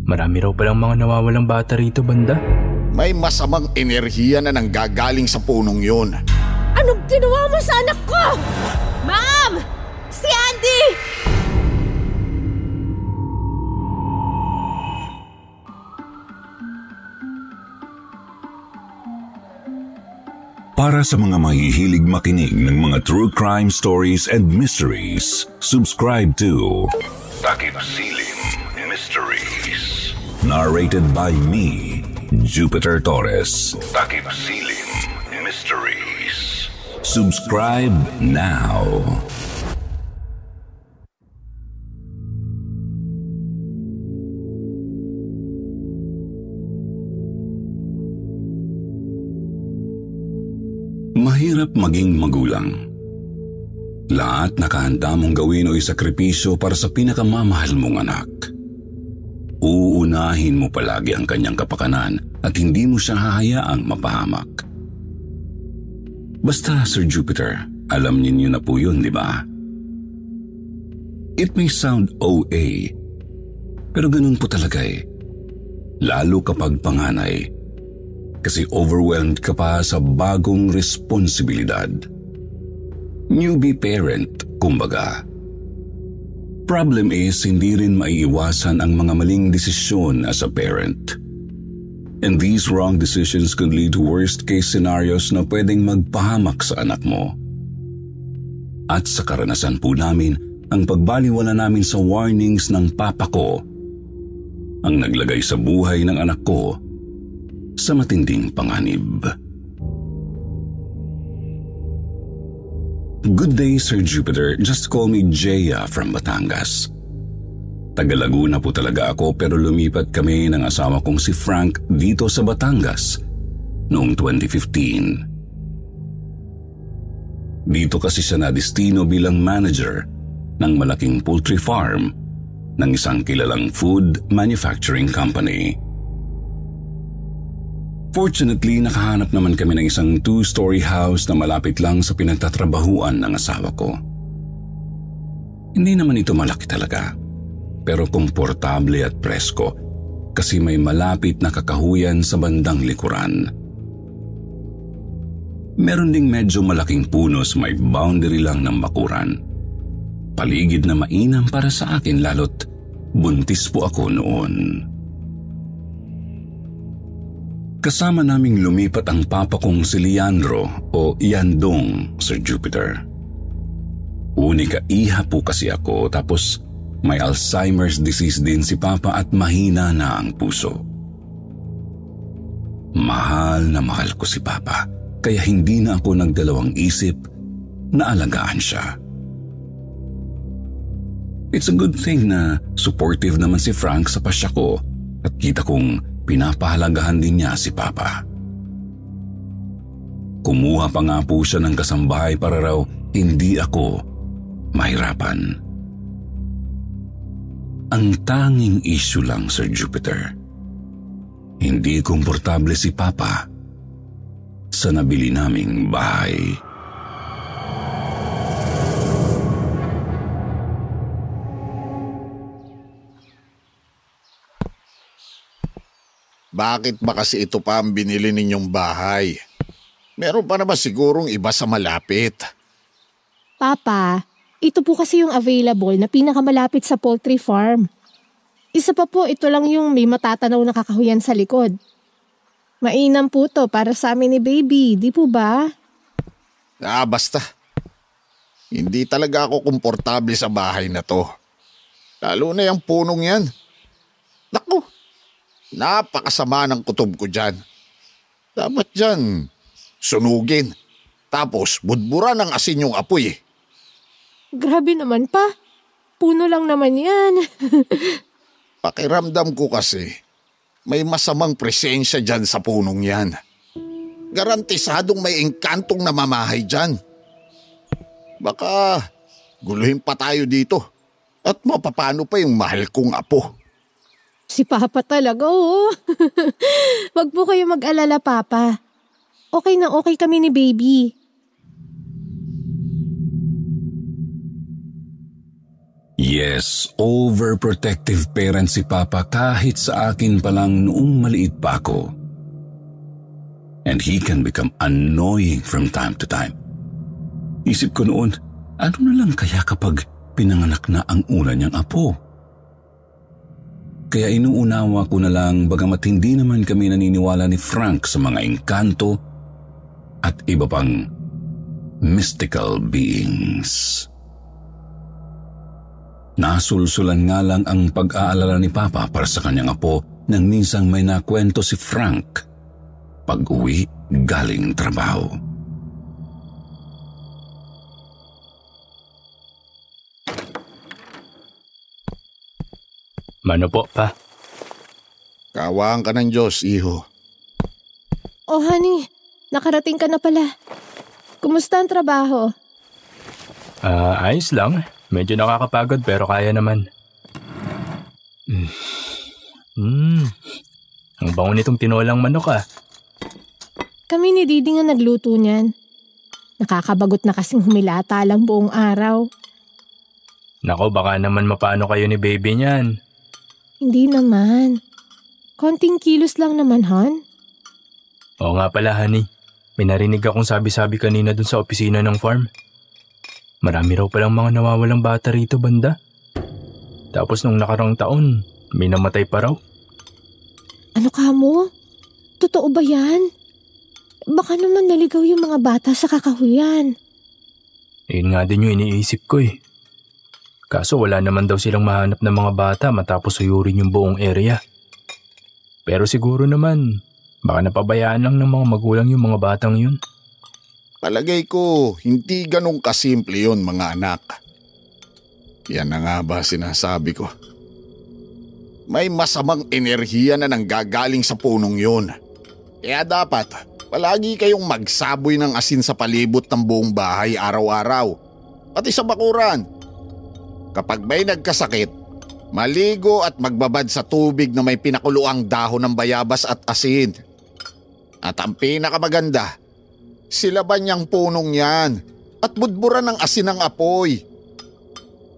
Marami raw palang mga nawawalang bata rito, banda. May masamang enerhiya na nanggagaling sa punong yun. Anong ginawa mo sa anak ko? Ma'am! Si Andy! Para sa mga mahihilig makinig ng mga true crime stories and mysteries, subscribe to Takip Silim Mysteries. Narrated by me, Jupiter Torres. Takip Silim Mysteries. Subscribe now. Mahirap maging magulang. Lahat nakahanda mong gawin o isakripisyo para sa pinakamamahal mong anak. Uunahin mo palagi ang kanyang kapakanan at hindi mo siya hahayaang mapahamak. Basta, Sir Jupiter, alam ninyo na po yun, di ba? It may sound OA, pero ganun po talaga eh. Lalo kapag panganay. Kasi overwhelmed ka pa sa bagong responsibilidad. Newbie parent, kumbaga. Problem is, hindi rin maiiwasan ang mga maling desisyon as a parent. And these wrong decisions could lead to worst-case scenarios na pwedeng magpahamak sa anak mo. At sa karanasan po namin, ang pagbaliwala namin sa warnings ng papa ko ang naglagay sa buhay ng anak ko sa matinding panganib. Good day, Sir Jupiter. Just call me Jaya from Batangas. Taga Laguna po talaga ako pero lumipat kami ng asawa kong si Frank dito sa Batangas noong 2015. Dito kasi siya nadistino bilang manager ng malaking poultry farm ng isang kilalang food manufacturing company. Fortunately, nakahanap naman kami ng isang 2-story house na malapit lang sa pinagtatrabahuan ng asawa ko. Hindi naman ito malaki talaga, pero komportable at presko kasi may malapit na kakahuyan sa bandang likuran. Meron ding medyo malaking puno sa may boundary lang ng bakuran. Paligid na mainam para sa akin lalo't buntis po ako noon. Kasama naming lumipat ang papa kong si Leandro o Yandong, Sir Jupiter. Unika iha po kasi ako tapos may Alzheimer's disease din si papa at mahina na ang puso. Mahal na mahal ko si papa kaya hindi na ako nagdalawang isip na alagaan siya. It's a good thing na supportive naman si Frank sa pasya ko at kita kong pinapahalagahan din niya si Papa. Kumuha pa nga po siya ng kasambahay para raw hindi ako mahirapan. Ang tanging issue lang, Sir Jupiter, hindi komportable si Papa sa nabili naming bahay. Bakit ba kasi ito pa ang binili ninyong bahay? Meron pa naman sigurong iba sa malapit. Papa, ito po kasi yung available na pinakamalapit sa poultry farm. Isa pa po, ito lang yung may matatanaw na kakahuyan sa likod. Mainam po to para sa amin ni baby, di po ba? Basta. Hindi talaga ako komportable sa bahay na to. Lalo na yung punong yan. Naku, napakasama ng kutob ko dyan. Dapat dyan, sunugin. Tapos budburan ng asin yung apoy eh. Grabe naman pa. Puno lang naman yan. Pakiramdam ko kasi, may masamang presensya dyan sa punong yan. Garantisadong may engkantong namamahay dyan. Baka guluhin pa tayo dito at mapapano pa yung mahal kong apo. Si Papa talaga, oo. Wag po kayo mag-alala, Papa. Okay na okay kami ni baby. Yes, overprotective parent si Papa kahit sa akin pa lang noong maliit pa ako. And he can become annoying from time to time. Isip ko noon, ano na lang kaya kapag pinanganak na ang una niyang apo? Kaya inuunawa ko na lang bagamat hindi naman kami naniniwala ni Frank sa mga engkanto at iba pang mystical beings. Nasulsulan nga lang ang pag-aalala ni Papa para sa kanyang apo nang minsang may nakwento si Frank pag-uwi galing trabaho. Mano po, Pa? Kawaan ka ng Diyos, iho. Oh honey, nakarating ka na pala. Kumusta ang trabaho? Ayos lang. Medyo nakakapagod pero kaya naman. Ang bango nitong tinolang manok Kami ni Didi nga nagluto niyan. Nakakabagot na kasing humilata lang buong araw. Nako, baka naman mapano kayo ni baby niyan. Hindi naman. Konting kilos lang naman, hon. Oo nga pala, honey. May narinig akong sabi-sabi kanina dun sa opisina ng farm. Marami raw palang mga nawawalang bata rito, banda. Tapos nung nakarang taon, may namatay pa raw. Ano ka mo? Totoo ba yan? Baka naman naligaw yung mga bata sa kakahuyan. Yun nga din yung iniisip ko Kaso wala naman daw silang mahanap ng mga bata matapos suyurin yung buong area. Pero siguro naman, baka napabayaan lang ng mga magulang yung mga batang yun. Palagay ko, hindi ganun kasimple yun, mga anak. Yan na nga ba sinasabi ko? May masamang enerhiya na nanggagaling sa punong yun. Kaya dapat, palagi kayong magsaboy ng asin sa palibot ng buong bahay araw-araw. Pati sa bakuran. Kapag may nagkasakit, maligo at magbabad sa tubig na may pinakuluang dahon ng bayabas at asin. At ang pinakamaganda, silaban niyang punong yan at budburan ng asin ng apoy.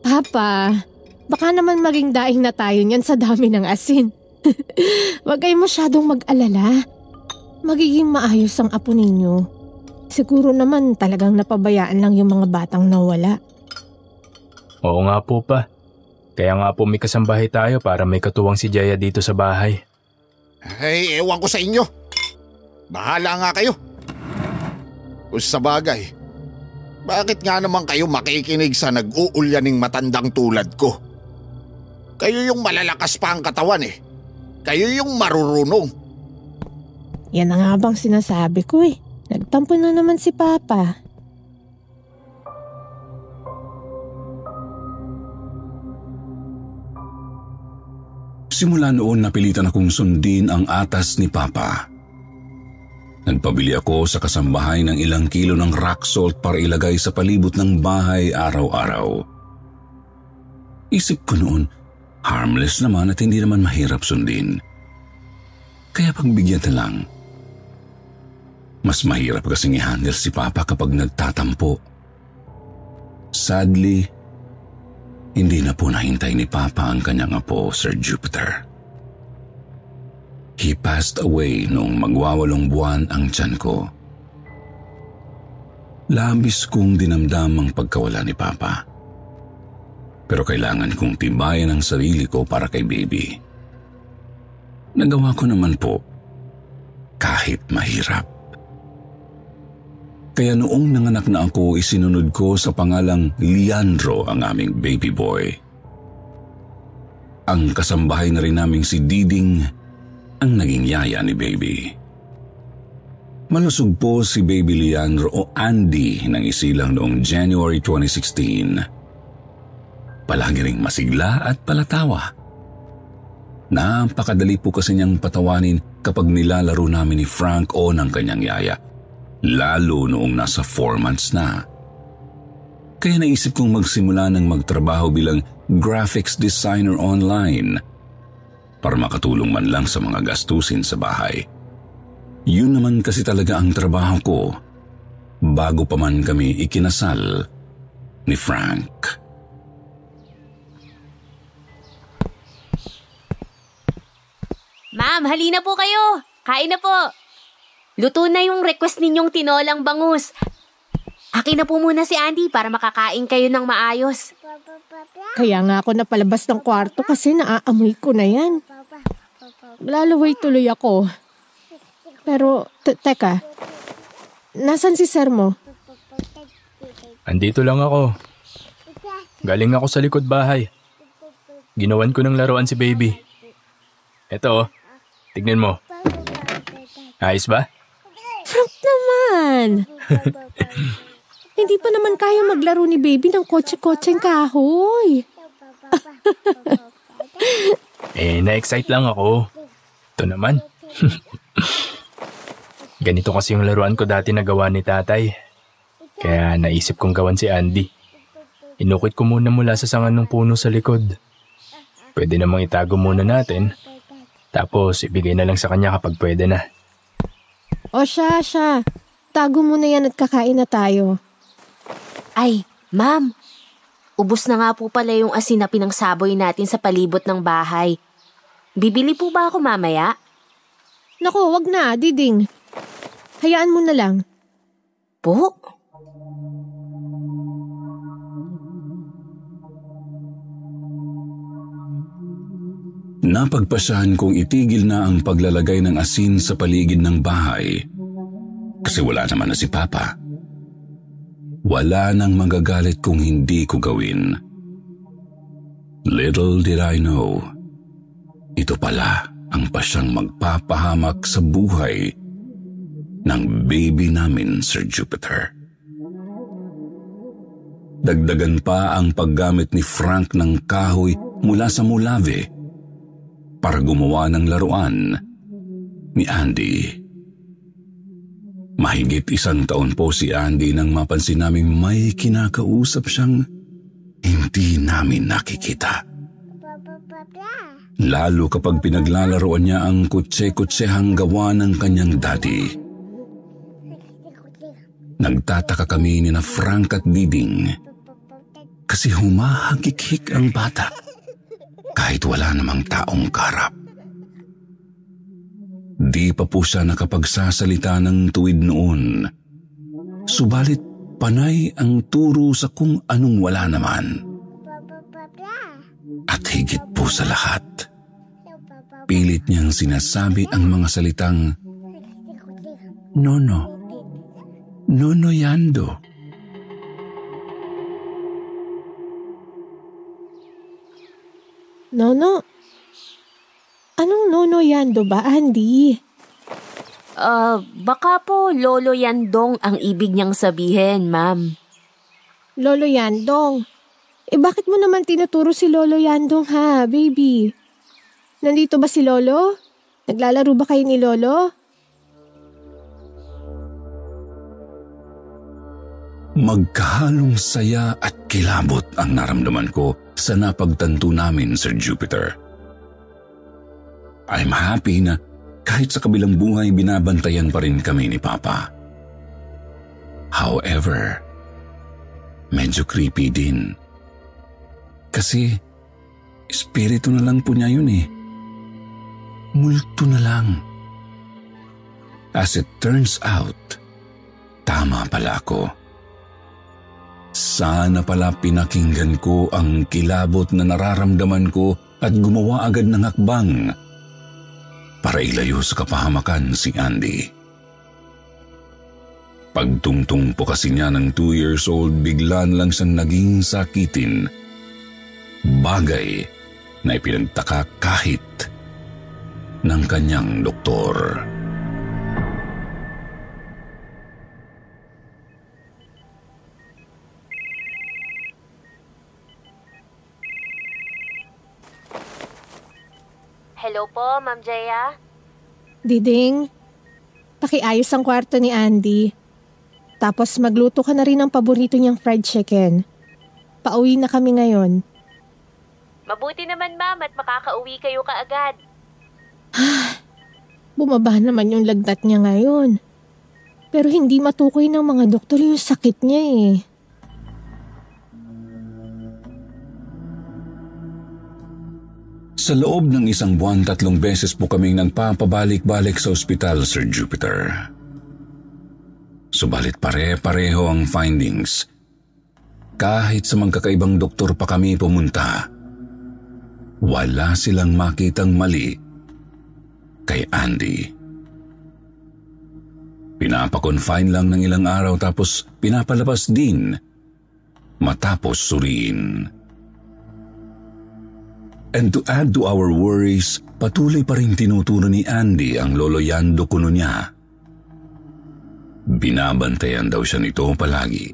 Papa, baka naman maging daing na tayo niyan sa dami ng asin. Huwag kayo masyadong mag-alala. Magiging maayos ang apo ninyo. Siguro naman talagang napabayaan lang yung mga batang nawala. Oo nga po, Pa. Kaya nga po may kasambahay tayo para may katuwang si Jaya dito sa bahay. Ay, ewan ko sa inyo. Bahala nga kayo. Kung sa bagay, bakit nga naman kayo makikinig sa nag-uulyaning matandang tulad ko? Kayo yung malalakas pa ang katawan Kayo yung marurunong. Yan na nga bang sinasabi ko Nagtampo na naman si Papa. Simula noon napilitan akong sundin ang atas ni Papa. Nagpabili ako sa kasambahay ng ilang kilo ng rock salt para ilagay sa palibot ng bahay araw-araw. Isip ko noon, harmless naman at hindi naman mahirap sundin. Kaya pagbigyan na lang. Mas mahirap kasing i-handle si Papa kapag nagtatampo. Sadly, hindi na po nahintay ni Papa ang kanyang apo, Sir Jupiter. He passed away noong 8 buwan ang tiyan ko. Labis kong dinamdam ang pagkawala ni Papa. Pero kailangan kong tibayan ang sarili ko para kay baby. Nagawa ko naman po, kahit mahirap. Kaya noong nanganak na ako, isinunod ko sa pangalang Leandro ang aming baby boy. Ang kasambahay na rin naming si Diding ang naging yaya ni baby. Malusog po si baby Leandro o Andy nang isilang noong January 2016. Palagi ring masigla at palatawa. Napakadali po kasi niyang patawanin kapag nilalaro namin ni Frank o ng kanyang yaya. Lalo noong nasa 4 months na. Kaya naisip kong magsimula ng magtrabaho bilang graphics designer online para makatulong man lang sa mga gastusin sa bahay. Yun naman kasi talaga ang trabaho ko bago pa man kami ikinasal ni Frank. Ma'am, halina po kayo. Kain na po. Luto na yung request ninyong tinolang bangus. Akin na po muna si Andy para makakain kayo ng maayos. Kaya nga ako napalabas ng kwarto kasi naaamoy ko na yan. Lalaway tuloy ako. Pero, teka. Nasaan si sir mo? Andito lang ako. Galing ako sa likod bahay. Ginawan ko ng laruan si baby. Eto, tignan mo. Ayos ba? Frank naman! Hindi pa naman kaya maglaro ni baby ng kotse-kotseng kahoy. Na-excite lang ako. Ito naman. Ganito kasi yung laruan ko dati na gawa ni tatay. Kaya naisip kong gawan si Andy. Inukit ko muna mula sa sangan ng puno sa likod. Pwede namang itago muna natin. Tapos ibigay na lang sa kanya kapag pwede na. O siya. Tago mo na yan at kakain na tayo. Ay, ma'am. Ubus na nga po pala yung asin na pinangsaboy natin sa palibot ng bahay. Bibili po ba ako mamaya? Naku, wag na, Diding. Hayaan mo na lang. Po? Napagpasyahan kong itigil na ang paglalagay ng asin sa paligid ng bahay kasi wala naman na si Papa. Wala nang magagalit kung hindi ko gawin. Little did I know, ito pala ang pasyang magpapahamak sa buhay ng baby namin, Sir Jupiter. Dagdagan pa ang paggamit ni Frank ng kahoy mula sa Mulave para gumawa ng laruan ni Andy. Mahigit 1 taon po si Andy nang mapansin naming may kinakausap siyang hindi namin nakikita. Lalo kapag pinaglalaroan niya ang kutse-kutsehang gawa ng kanyang daddy. Nagtataka kami ni na Frank at Diding kasi humahagikik ang bata kahit wala namang taong karap. Di pa po siya nakapagsasalita ng tuwid noon. Subalit panay ang turo sa kung anong wala naman. At higit po sa lahat, pilit niyang sinasabi ang mga salitang Nono, Nono Yando. Nono? Anong Nono Yando ba, Andy? Baka po Lolo Yandong ang ibig niyang sabihin, ma'am. Lolo Yandong? Bakit mo naman tinuturo si Lolo Yandong ha, baby? Nandito ba si Lolo? Naglalaro ba kayo ni Lolo? Magkahalong saya at kilabot ang naramdaman ko sa napagtanto namin, Sir Jupiter. I'm happy na kahit sa kabilang buhay binabantayan pa rin kami ni Papa. However, medyo creepy din. Kasi espiritu na lang po niya yun eh. Multo na lang. As it turns out, tama pala ako. Sana pala pinakinggan ko ang kilabot na nararamdaman ko at gumawa agad ng hakbang para ilayo sa kapahamakan si Andy. Pagtungtong po kasi niya ng 2 years old, biglaan lang siyang naging sakitin. Bagay na ipinagtaka kahit ng kanyang doktor. Hello po, Ma'am Jaya. Diding, pakiayos ang kwarto ni Andy. Tapos magluto ka na rin ng paborito niyang fried chicken. Pauwi na kami ngayon. Mabuti naman, ma'am, at makakauwi kayo kaagad. Bumaba naman yung lagnat niya ngayon. Pero hindi matukoy ng mga doktor yung sakit niya eh. Sa loob ng 1 buwan, 3 beses po kaming nagpapabalik-balik sa ospital, Sir Jupiter. Subalit pare-pareho ang findings. Kahit sa magkakaibang doktor pa kami pumunta, wala silang makitang mali kay Andy. Pinapakonfine lang ng ilang araw tapos pinapalabas din matapos suriin. And to add to our worries, patuloy pa rin tinuturo ni Andy ang lolo Yando kuno niya. Binabantayan daw siya nito palagi.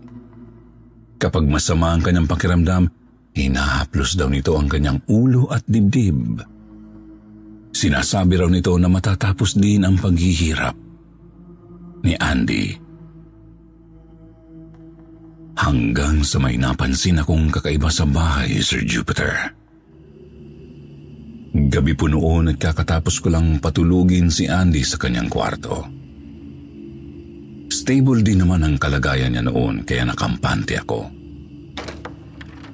Kapag masama ang kanyang pakiramdam, hinahaplos daw nito ang kanyang ulo at dibdib. Sinasabi raw nito na matatapos din ang paghihirap ni Andy. Hanggang sa may napansin akong kakaiba sa bahay, Sir Jupiter. Gabi po noon at kakatapos ko lang patulugin si Andy sa kanyang kwarto. Stable din naman ang kalagayan niya noon kaya nakampante ako.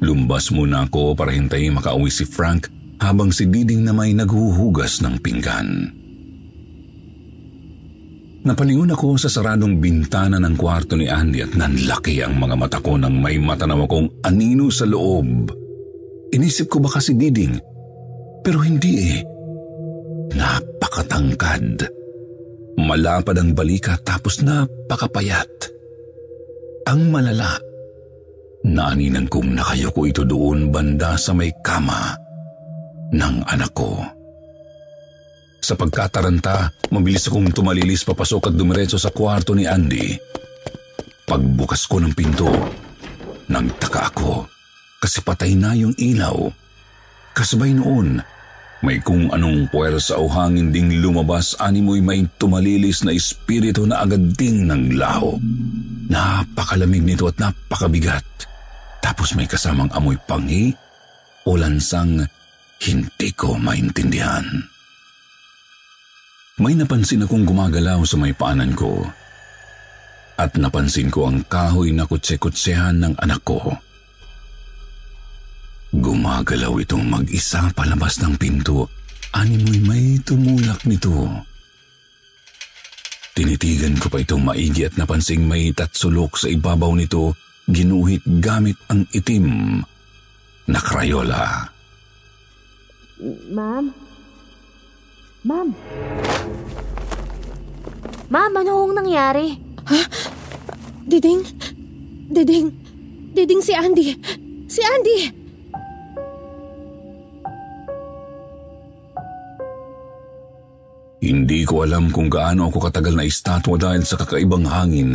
Lumbas muna ako para hintayin makauwi si Frank habang si Diding na may naghuhugas ng pinggan. Napalingon ako sa saradong bintana ng kwarto ni Andy at nanlaki ang mga mata ko nang may matanaw akong anino sa loob. Inisip ko baka si Diding, pero hindi eh. Napakatangkad. Malapad ang balikat tapos napakapayat. Ang malala, naaninan kong nakayuko ito doon banda sa may kama ng anak ko. Sa pagkataranta, mabilis akong tumalilis papasok at dumiretso sa kwarto ni Andy. Pagbukas ko ng pinto, nagtaka ako kasi patay na yung ilaw. Kasabay noon, may kung anong puwersa o hangin ding lumabas, animoy may tumalilis na espiritu na agad ding ng laho. Napakalamig nito at napakabigat. Tapos may kasamang amoy pangi o lansang hindi ko maintindihan. May napansin akong gumagalaw sa may paanan ko. At napansin ko ang kahoy na kutse-kutsehan ng anak ko. Gumagalaw itong mag-isa palabas ng pinto. Animoy may tumulak nito. Tinitigan ko pa itong maigi at napansing may tatsulok sa ibabaw nito, ginuhit gamit ang itim na Crayola. Ma'am? Ma'am? Ma'am, ano hong nangyari? Ha? Diding? Diding? Diding si Andy! Si Andy! Hindi ko alam kung gaano ako katagal na estatwa dahil sa kakaibang hangin.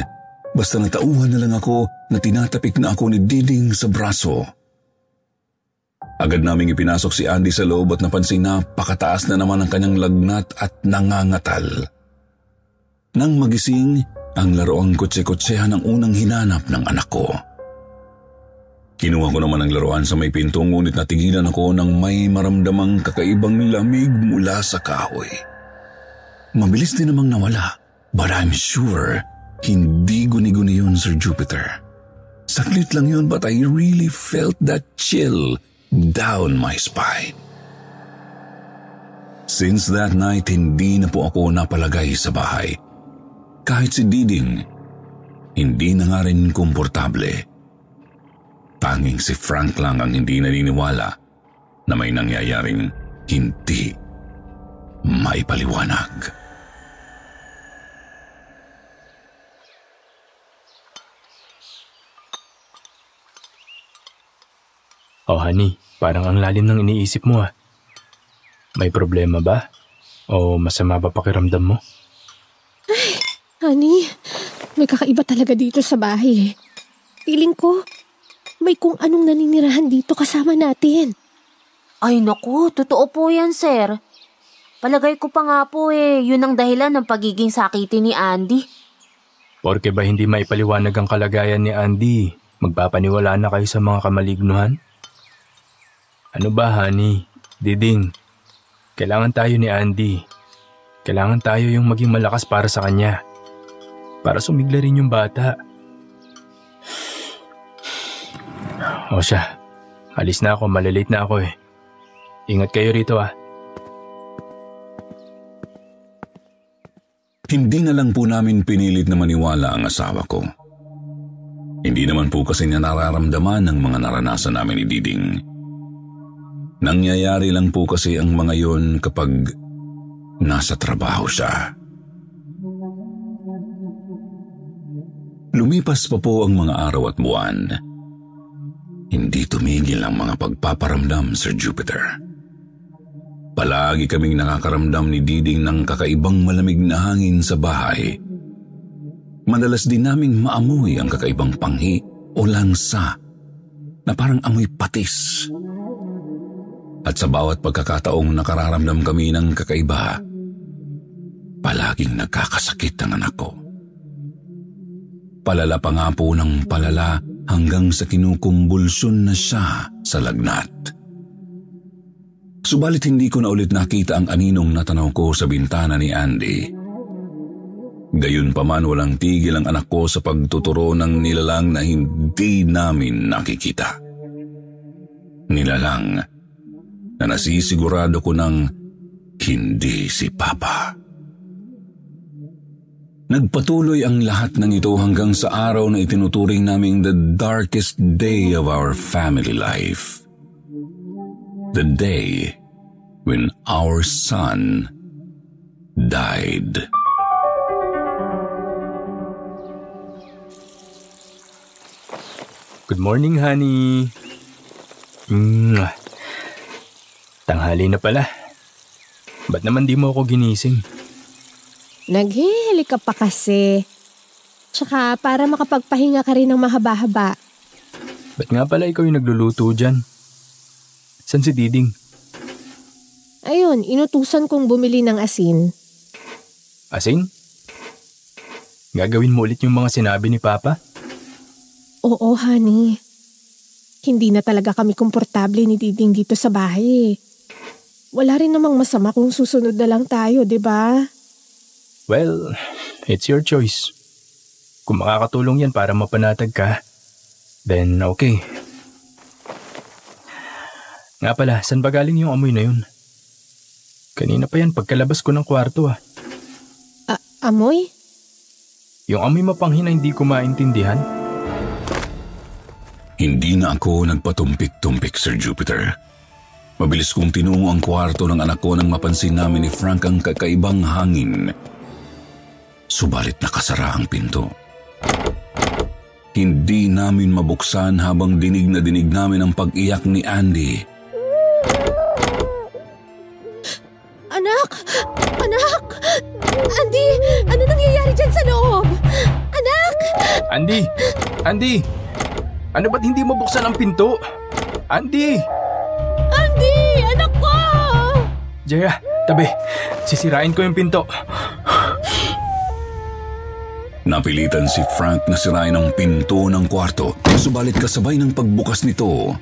Basta natauhan na lang ako na tinatapik na ako ni Diding sa braso. Agad naming ipinasok si Andy sa loob at napansin na napakataas na naman ang kanyang lagnat at nangangatal. Nang magising, ang laruang kutse-kutsehan ang unang hinanap ng anak ko. Kinuha ko naman ang laruan sa may pinto ngunit natigilan ako nang may maramdamang kakaibang lamig mula sa kahoy. Mabilis din namang nawala, but I'm sure hindi guni-guni yun, Sir Jupiter. Saklit lang yun but I really felt that chill down my spine. Since that night, hindi na po ako napalagay sa bahay. Kahit si Diding, hindi na nga rin komportable. Tanging si Frank lang ang hindi naniniwala na may nangyayaring hindi maipaliwanag. Oh honey, parang ang lalim ng iniisip mo ah. May problema ba? O masama ba pakiramdam mo? Ay, honey, may kakaiba talaga dito sa bahay. Feeling ko, may kung anong naninirahan dito kasama natin. Ay naku, totoo po yan, sir. Palagay ko pa nga po yun ang dahilan ng pagiging sakiti ni Andy. Porke ba hindi maipaliwanag ang kalagayan ni Andy, magpapaniwala na kayo sa mga kamalignuhan? Ano ba, honey? Diding, kailangan tayo ni Andy. Kailangan tayo yung maging malakas para sa kanya. Para sumigla rin yung bata. O siya, alis na ako, malilate na ako eh. Ingat kayo rito ah. Hindi na lang po namin pinilit na maniwala ang asawa ko. Hindi naman po kasi niya nararamdaman ang mga naranasan namin ni Diding. Nangyayari lang po kasi ang mga yon kapag nasa trabaho siya. Lumipas pa po ang mga araw at buwan. Hindi tumigil ang mga pagpaparamdam, Sir Jupiter. Palagi kaming nakakaramdam ni Diding ng kakaibang malamig na hangin sa bahay. Madalas din naming maamoy ang kakaibang panghi o lansa na parang amoy patis. At sa bawat pagkakataong nakararamdam kami ng kakaiba, palaging nagkakasakit ang anak ko. Palala pa nga po ng palala hanggang sa kinukumbulsyon na siya sa lagnat. Subalit hindi ko na ulit nakita ang aninong natanaw ko sa bintana ni Andy. Gayunpaman walang tigil ang anak ko sa pagtuturo ng nilalang na hindi namin nakikita. Nilalang na nasisigurado ko ng hindi si Papa. Nagpatuloy ang lahat ng ito hanggang sa araw na itinuturing naming the darkest day of our family life. The day when our son died. Good morning, honey. Tanghali na pala. Ba't naman di mo ako ginising? Naghihili ka pa kasi. Tsaka para makapagpahinga ka rin ng mahaba-haba. Ba't nga pala ikaw yung nagluluto dyan? San si Diding? Ayun, inutusan kong bumili ng asin. Asin? Gagawin mo ulit yung mga sinabi ni Papa? Oo, honey. Hindi na talaga kami komportable ni Diding dito sa bahay. Wala rin namang masama kung susunod na lang tayo, di ba? Well, it's your choice. Kung makakatulong yan para mapanatag ka, then okay. Nga pala, saan ba galing yung amoy na yun? Kanina pa yan pagkalabas ko ng kwarto ah. Amoy? Yung amoy mapanghi na hindi ko maintindihan? Hindi na ako nagpatumpik-tumpik, Sir Jupiter. Mabilis kong tinungo ang kwarto ng anak ko nang mapansin namin ni Frank ang kakaibang hangin. Subalit nakasara ang pinto. Hindi namin mabuksan habang dinig na dinig namin ang pag-iyak ni Andy. Anak! Anak! Andy! Ano nangyayari dyan sa loob? Anak! Andy! Andy! Ano ba't hindi mabuksan ang pinto? Andy! Andy! Anak ko! Jaya, tabi. Sisirain ko yung pinto. Napilitan si Frank na sirain ang pinto ng kwarto. Subalit kasabay ng pagbukas nito,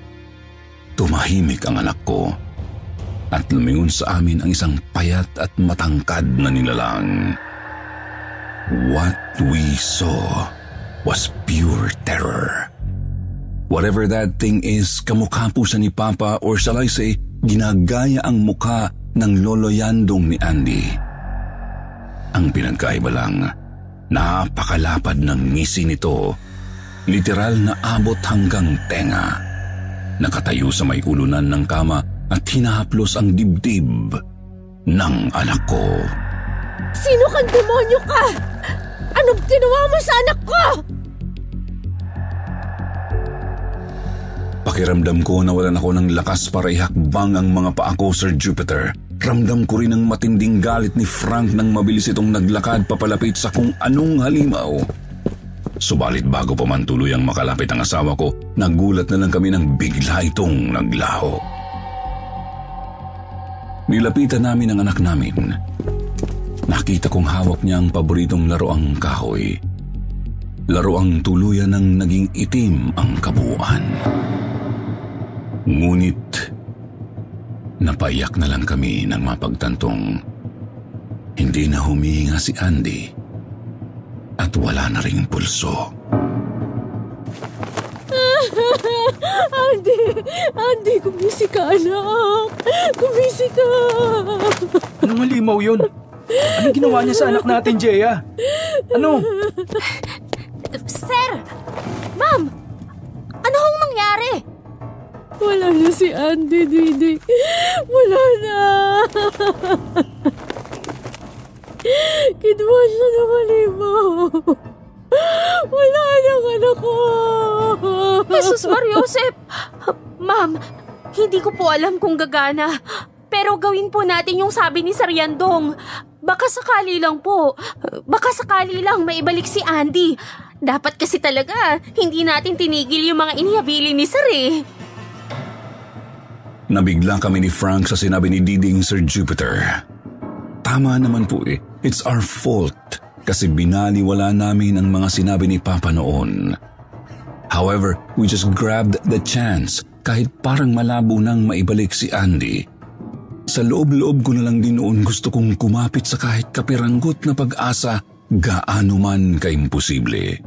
tumahimik ang anak ko. At lumingon sa amin ang isang payat at matangkad na nilalang. What we saw was pure terror. Whatever that thing is, kamukha po siya ni Papa or shall I say, ginagaya ang mukha ng lolo Yandong ni Andy. Ang pinagkaiba lang, napakalapad ng ngisi nito, literal na abot hanggang tenga. Nakatayo sa may ulunan ng kama at hinahaplos ang dibdib ng anak ko. Sino kang demonyo ka? Anong ginawa mo sa anak ko? Pakiramdam ko na walan ako ng lakas para ihakbang ang mga paa ko, Sir Jupiter. Ramdam ko rin ang matinding galit ni Frank nang mabilis itong naglakad papalapit sa kung anong halimaw. Subalit bago pa man tuluyang makalapit ang asawa ko, nagulat na lang kami nang bigla itong naglaho. Nilapitan namin ang anak namin. Nakita kong hawak niya ang paboritong laruang kahoy. Laruang tuluyan ng naging itim ang kabuuan. Ngunit, napaiyak na lang kami nang mapagtantong hindi na humihinga si Andy at wala na ring pulso. Andy, gumising ka, anak. Gumising ka. Anong halimaw yun? Anong ginawa niya sa anak natin, Jeya? Ano? Sir! Ma'am! Ano hong nangyari? Wala na si Andy, Didi. Wala na. Kinuha siya ng halimaw. Wala nang anak ko. Jesus Mariosep! Ma'am, hindi ko po alam kung gagana. Pero gawin po natin yung sabi ni Sir Yandong. Baka sakali lang po. Baka sakali lang maibalik si Andy. Dapat kasi talaga, hindi natin tinigil yung mga inihabilin ni Sir eh. Nabigla kami ni Frank sa sinabi ni Diding Sir Jupiter. Tama naman po eh. It's our fault kasi binaliwala namin ang mga sinabi ni Papa noon. However, we just grabbed the chance kahit parang malabo nang maibalik si Andy. Sa loob-loob ko na lang din noon gusto kong kumapit sa kahit kapiranggot na pag-asa gaano man kaimposible.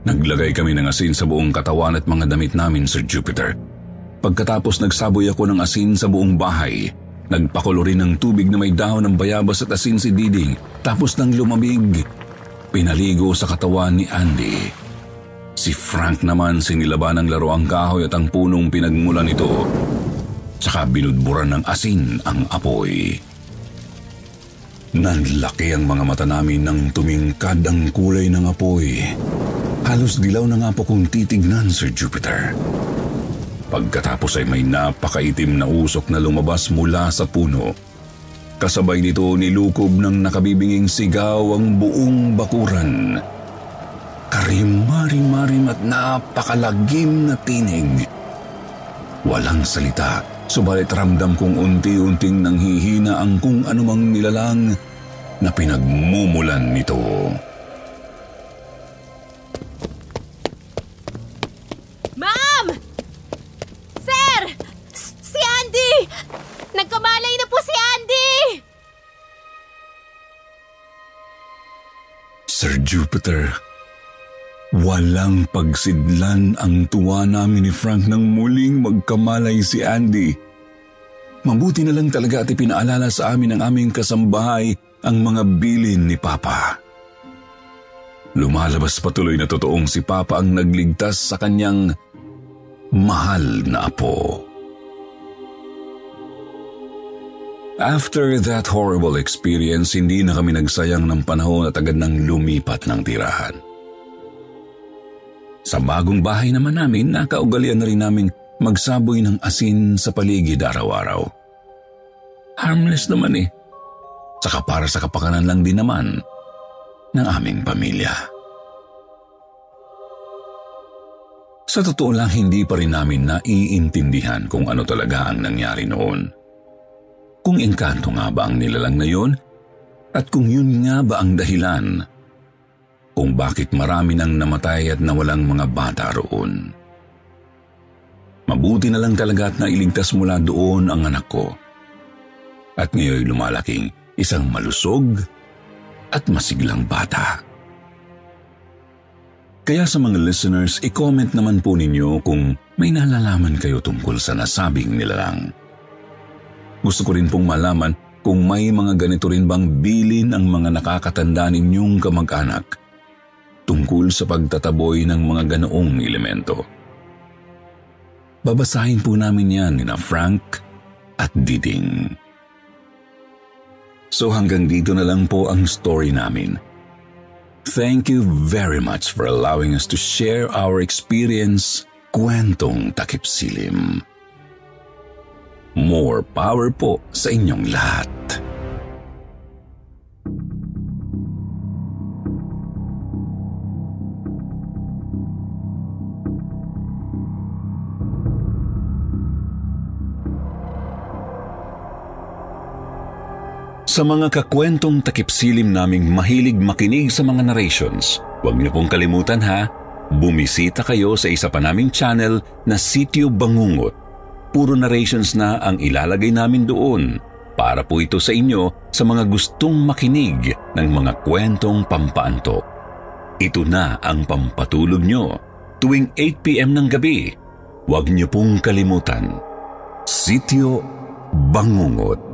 Naglagay kami ng asin sa buong katawan at mga damit namin, Sir Jupiter. Pagkatapos nagsaboy ako ng asin sa buong bahay. Nagpakulo rin ng tubig na may dahon ng bayabas at asin si Diding. Tapos nang lumamig, pinaligo sa katawan ni Andy. Si Frank naman sinilaban ng laruang kahoy at ang punong pinagmulan nito. Saka binudburan ng asin ang apoy. Nanlaki ang mga mata namin nang tumingkad ang kulay ng apoy. Halos dilaw na nga po kung titignan, Sir Jupiter. Pagkatapos ay may napakaitim na usok na lumabas mula sa puno. Kasabay nito nilukob ng nakabibinging sigaw ang buong bakuran. Karim-marim-marim at napakalagim na tinig. Walang salita, subalit ramdam kong unti-unting nanghihina ang kung anumang nilalang na pinagmumulan nito. Ma'am! Sir! Si Andy! Nagkamalay na po si Andy! Sir Jupiter, walang pagsidlan ang tuwa namin ni Frank nang muling magkamalay si Andy. Mabuti na lang talaga at ipinaalala sa amin ng aming kasambahay ang mga bilin ni Papa. Lumalabas patuloy na totoong si Papa ang nagligtas sa kanyang mahal na apo. After that horrible experience, hindi na kami nagsayang ng panahon at agad nang lumipat ng tirahan. Sa bagong bahay naman namin, nakaugalian na rin namin magsaboy ng asin sa paligid araw-araw. Harmless naman eh. Saka para sa kapakanan lang din naman ng aming pamilya. Sa totoo lang, hindi pa rin namin naiintindihan kung ano talaga ang nangyari noon. Kung engkanto nga ba ang nilalang na yun at kung yun nga ba ang dahilan kung bakit marami nang namatay at nawalang mga bata roon. Mabuti na lang talaga at nailigtas mula doon ang anak ko. At ngayon lumalaking isang malusog at masiglang bata. Kaya sa mga listeners, i-comment naman po ninyo kung may nalalaman kayo tungkol sa nasabing nilalang. Gusto ko rin pong malaman kung may mga ganito rin bang bilin ang mga nakakatanda ninyong kamag-anak tungkol sa pagtataboy ng mga ganoong elemento. Babasahin po namin yan ni Frank at Diding. So hanggang dito na lang po ang story namin. Thank you very much for allowing us to share our experience, Kwentong Takip Silim. More power po sa inyong lahat. Sa mga kakwentong takipsilim naming mahilig makinig sa mga narrations, huwag niyo pong kalimutan ha, bumisita kayo sa isa pa naming channel na Sitio Bangungot. Puro narrations na ang ilalagay namin doon para po ito sa inyo sa mga gustong makinig ng mga kwentong pampaantok. Ito na ang pampatulog nyo tuwing 8 p.m. ng gabi. Huwag niyo pong kalimutan. Sitio Bangungot.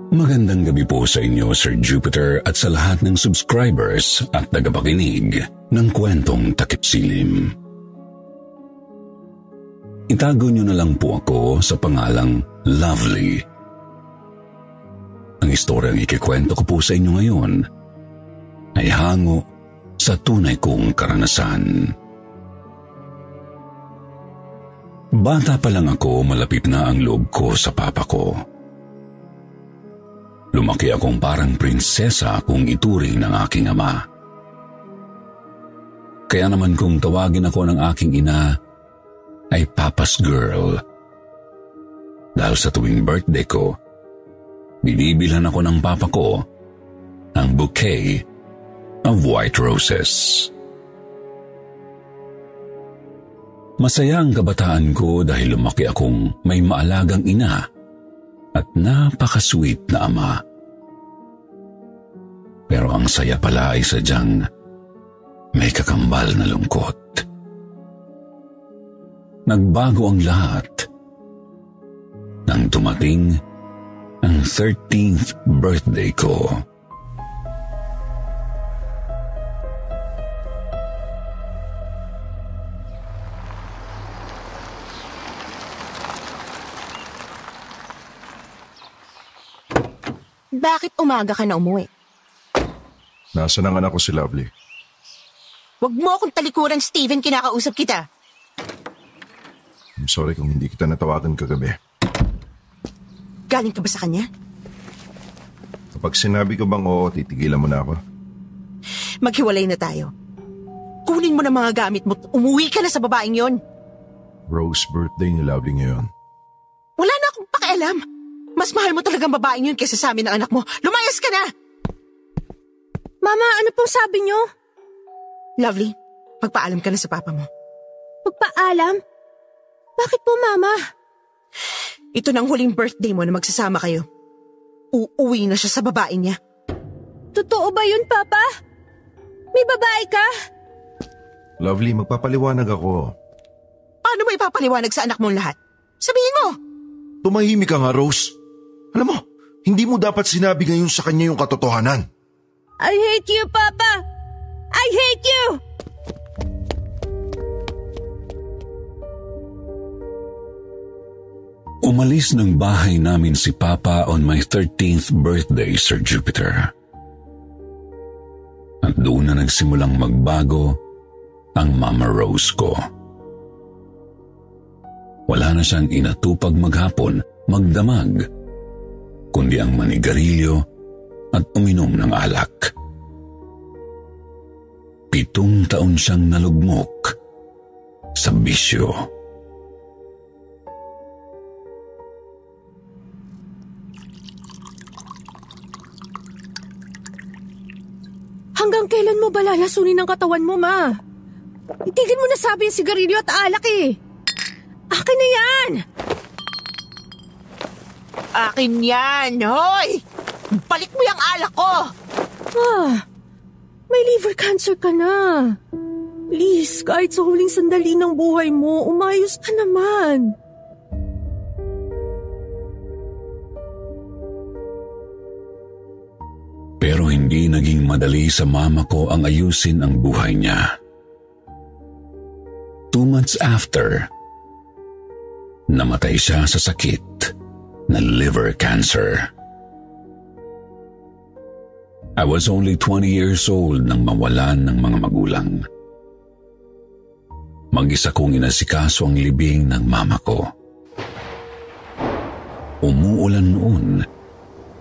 Magandang gabi po sa inyo, Sir Jupiter, at sa lahat ng subscribers at tagapakinig ng Kwentong Takip Silim. Itago niyo na lang po ako sa pangalang Lovely. Ang istoryang ikikwento ko po sa inyo ngayon ay hango sa tunay kong karanasan. Bata pa lang ako, malapit na ang loob ko sa papa ko. Lumaki akong parang prinsesa kung ituring ng aking ama. Kaya naman kung tawagin ako ng aking ina ay Papa's Girl. Dahil sa tuwing birthday ko, binibilhan ako ng papa ko ang bouquet of white roses. Masaya ang kabataan ko dahil lumaki akong may maalagang ina at napaka-sweet na ama. Pero ang saya pala ay sadyang may kakambal na lungkot. Nagbago ang lahat nang dumating ang 13th birthday ko. Bakit umaga ka na umuwi? Nasaan ang anak ko si Lovely? Huwag mo akong talikuran, Steven, kinakausap kita. I'm sorry kung hindi kita natawagan kagabi. Galing ka ba sa kanya? Kapag sinabi ko bang oo, titigilan mo na ako. Maghiwalay na tayo. Kunin mo na mga gamit mo, umuwi ka na sa babaeng yon. Rose birthday ni Lovely ngayon. Wala na akong pakialam. Mas mahal mo talagang babaeng yun kaysa sa amin ng anak mo. Lumayas ka na! Mama, ano pong sabi niyo? Lovely, magpaalam ka na sa papa mo. Magpaalam? Bakit po, Mama? Ito nang huling birthday mo na magsasama kayo. Uuwi na siya sa babae niya. Totoo ba yun, Papa? May babae ka? Lovely, magpapaliwanag ako. Paano mo ipapaliwanag sa anak mong lahat? Sabihin mo! Tumahimik ka nga, Rose. Alam mo, hindi mo dapat sinabi ngayon sa kanya yung katotohanan. I hate you, Papa! I hate you! Umalis ng bahay namin si Papa on my 13th birthday, Sir Jupiter. At doon na nagsimulang magbago ang Mama Rose ko. Wala na siyang inatupag maghapon, magdamag, kundi ang manigarilyo at uminom ng alak. 7 taon siyang nalugmok sa bisyo. Hanggang kailan mo ba lalasunin ang katawan mo, Ma? Itigil mo na sabi yung sigarilyo at alak eh. Akin na yan! Akin yan! Hoy! Balik mo yung alak ko! May liver cancer ka na. Please, kahit sa huling sandali ng buhay mo, umayos ka naman. Pero hindi naging madali sa mama ko ang ayusin ang buhay niya. 2 months after, namatay siya sa sakit na liver cancer. I was only 20 years old nang mawalan ng mga magulang. Mag-isa kong inasikaso ang libing ng mama ko. Umuulan noon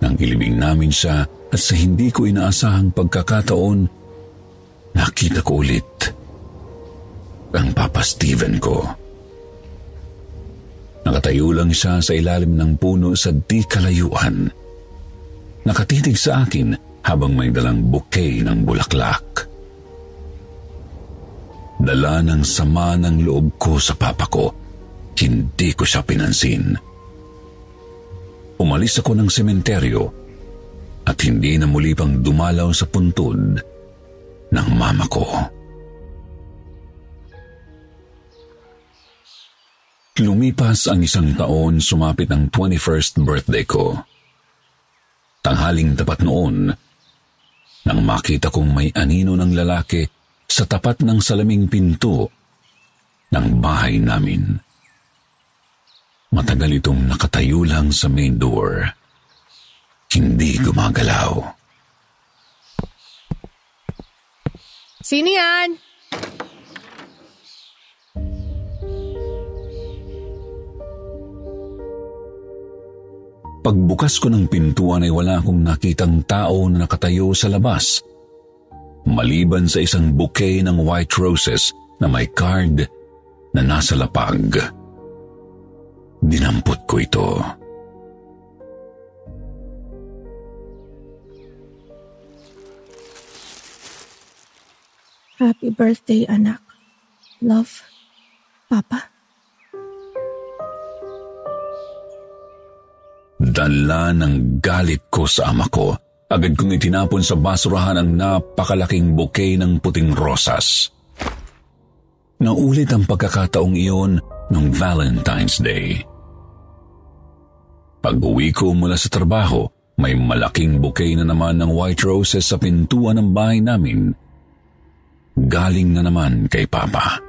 nang Nang ilibing namin siya at sa hindi ko inaasahang pagkakataon, nakita ko ulit ang Papa Steven ko. Nakatayo lang siya sa ilalim ng puno sa di kalayuan. Nakatitig sa akin habang may dalang bouquet ng bulaklak. Dala ng sama ng loob ko sa papa ko, hindi ko siya pinansin. Umalis ako ng sementeryo at hindi na muli pang dumalaw sa puntod ng mama ko. Lumipas ang 1 taon, sumapit ang 21st birthday ko. Tanghaling tapat noon, nang makita kong may anino ng lalaki sa tapat ng salaming pinto ng bahay namin. Matagal itong nakatayo lang sa main door. Hindi gumagalaw. Sino yan? Pagbukas ko ng pintuan ay wala akong nakitang tao na nakatayo sa labas, maliban sa isang bouquet ng white roses na may card na nasa lapag. Dinampot ko ito. Happy birthday, anak. Love, Papa. Dala ng galit ko sa ama ko, agad kong itinapon sa basurahan ang napakalaking bouquet ng puting rosas. Naulit ang pagkakataong iyon noong Valentine's Day. Pag-uwi ko mula sa trabaho, may malaking bouquet na naman ng white roses sa pintuan ng bahay namin. Galing na naman kay Papa.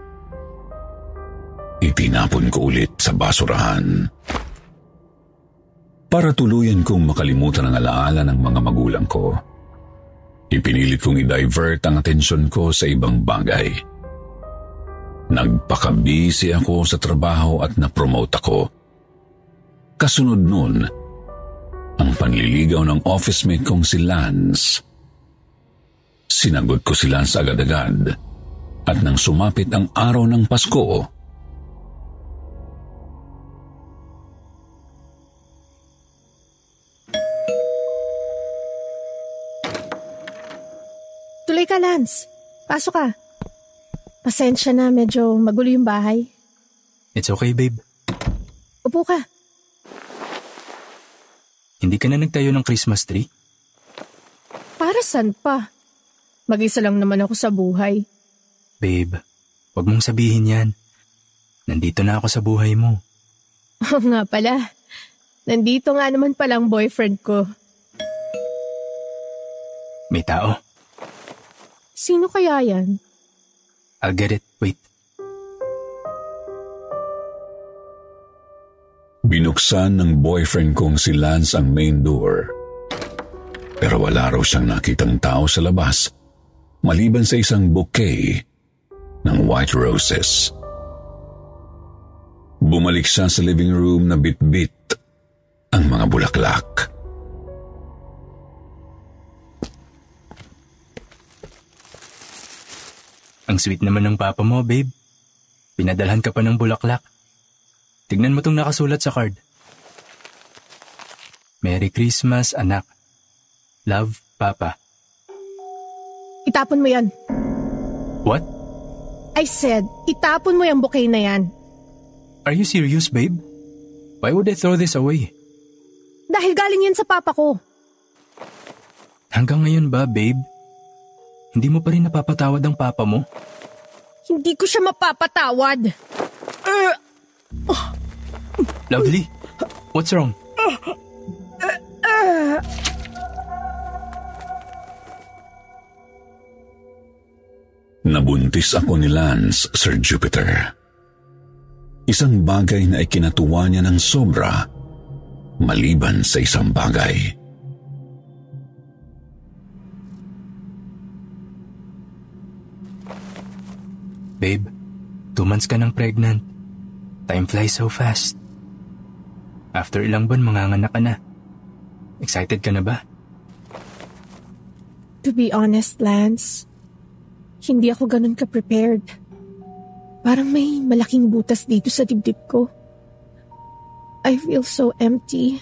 Itinapon ko ulit sa basurahan. Para tuluyan kong makalimutan ang alaala ng mga magulang ko, ipinilit kong i-divert ang atensyon ko sa ibang bagay. Nagpakabisi ako sa trabaho at na-promote ako. Kasunod nun, ang panliligaw ng office mate kong si Lance. Sinagot ko si Lance agad-agad at nang sumapit ang araw ng Pasko, Tuloy ka, Lance. Pasok ka. Pasensya na, medyo magulo yung bahay. It's okay, babe. Upo ka. Hindi ka na nagtayo ng Christmas tree? Para saan pa? Mag-isa lang naman ako sa buhay. Babe, wag mong sabihin yan. Nandito na ako sa buhay mo. Oo nga pala. Nandito nga naman palang boyfriend ko. May tao. Sino kaya yan? I'll get it. Wait. Binuksan ng boyfriend kong si Lance ang main door. Pero wala raw siyang nakitang tao sa labas, maliban sa isang bouquet ng white roses. Bumalik siya sa living room na bit-bit ang mga bulaklak. Ang sweet naman ng papa mo, babe. Pinadalhan ka pa ng bulaklak. Tignan mo tong nakasulat sa card. Merry Christmas, anak. Love, Papa. Itapon mo yan. What? I said, itapon mo yung bouquet na yan. Are you serious, babe? Why would I throw this away? Dahil galing yan sa papa ko. Hanggang ngayon ba, babe? Hindi mo pa rin napapatawad ang papa mo? Hindi ko siya mapapatawad. Lovely, what's wrong? Nabuntis ako ni Lance, Sir Jupiter. Isang bagay na ikinatuwa niya ng sobra, maliban sa isang bagay. Babe, 2 months ka nang pregnant. Time flies so fast. After ilang buwan, manganganak ka na. Excited ka na ba? To be honest, Lance, hindi ako ganun ka-prepared. Parang may malaking butas dito sa dibdib ko. I feel so empty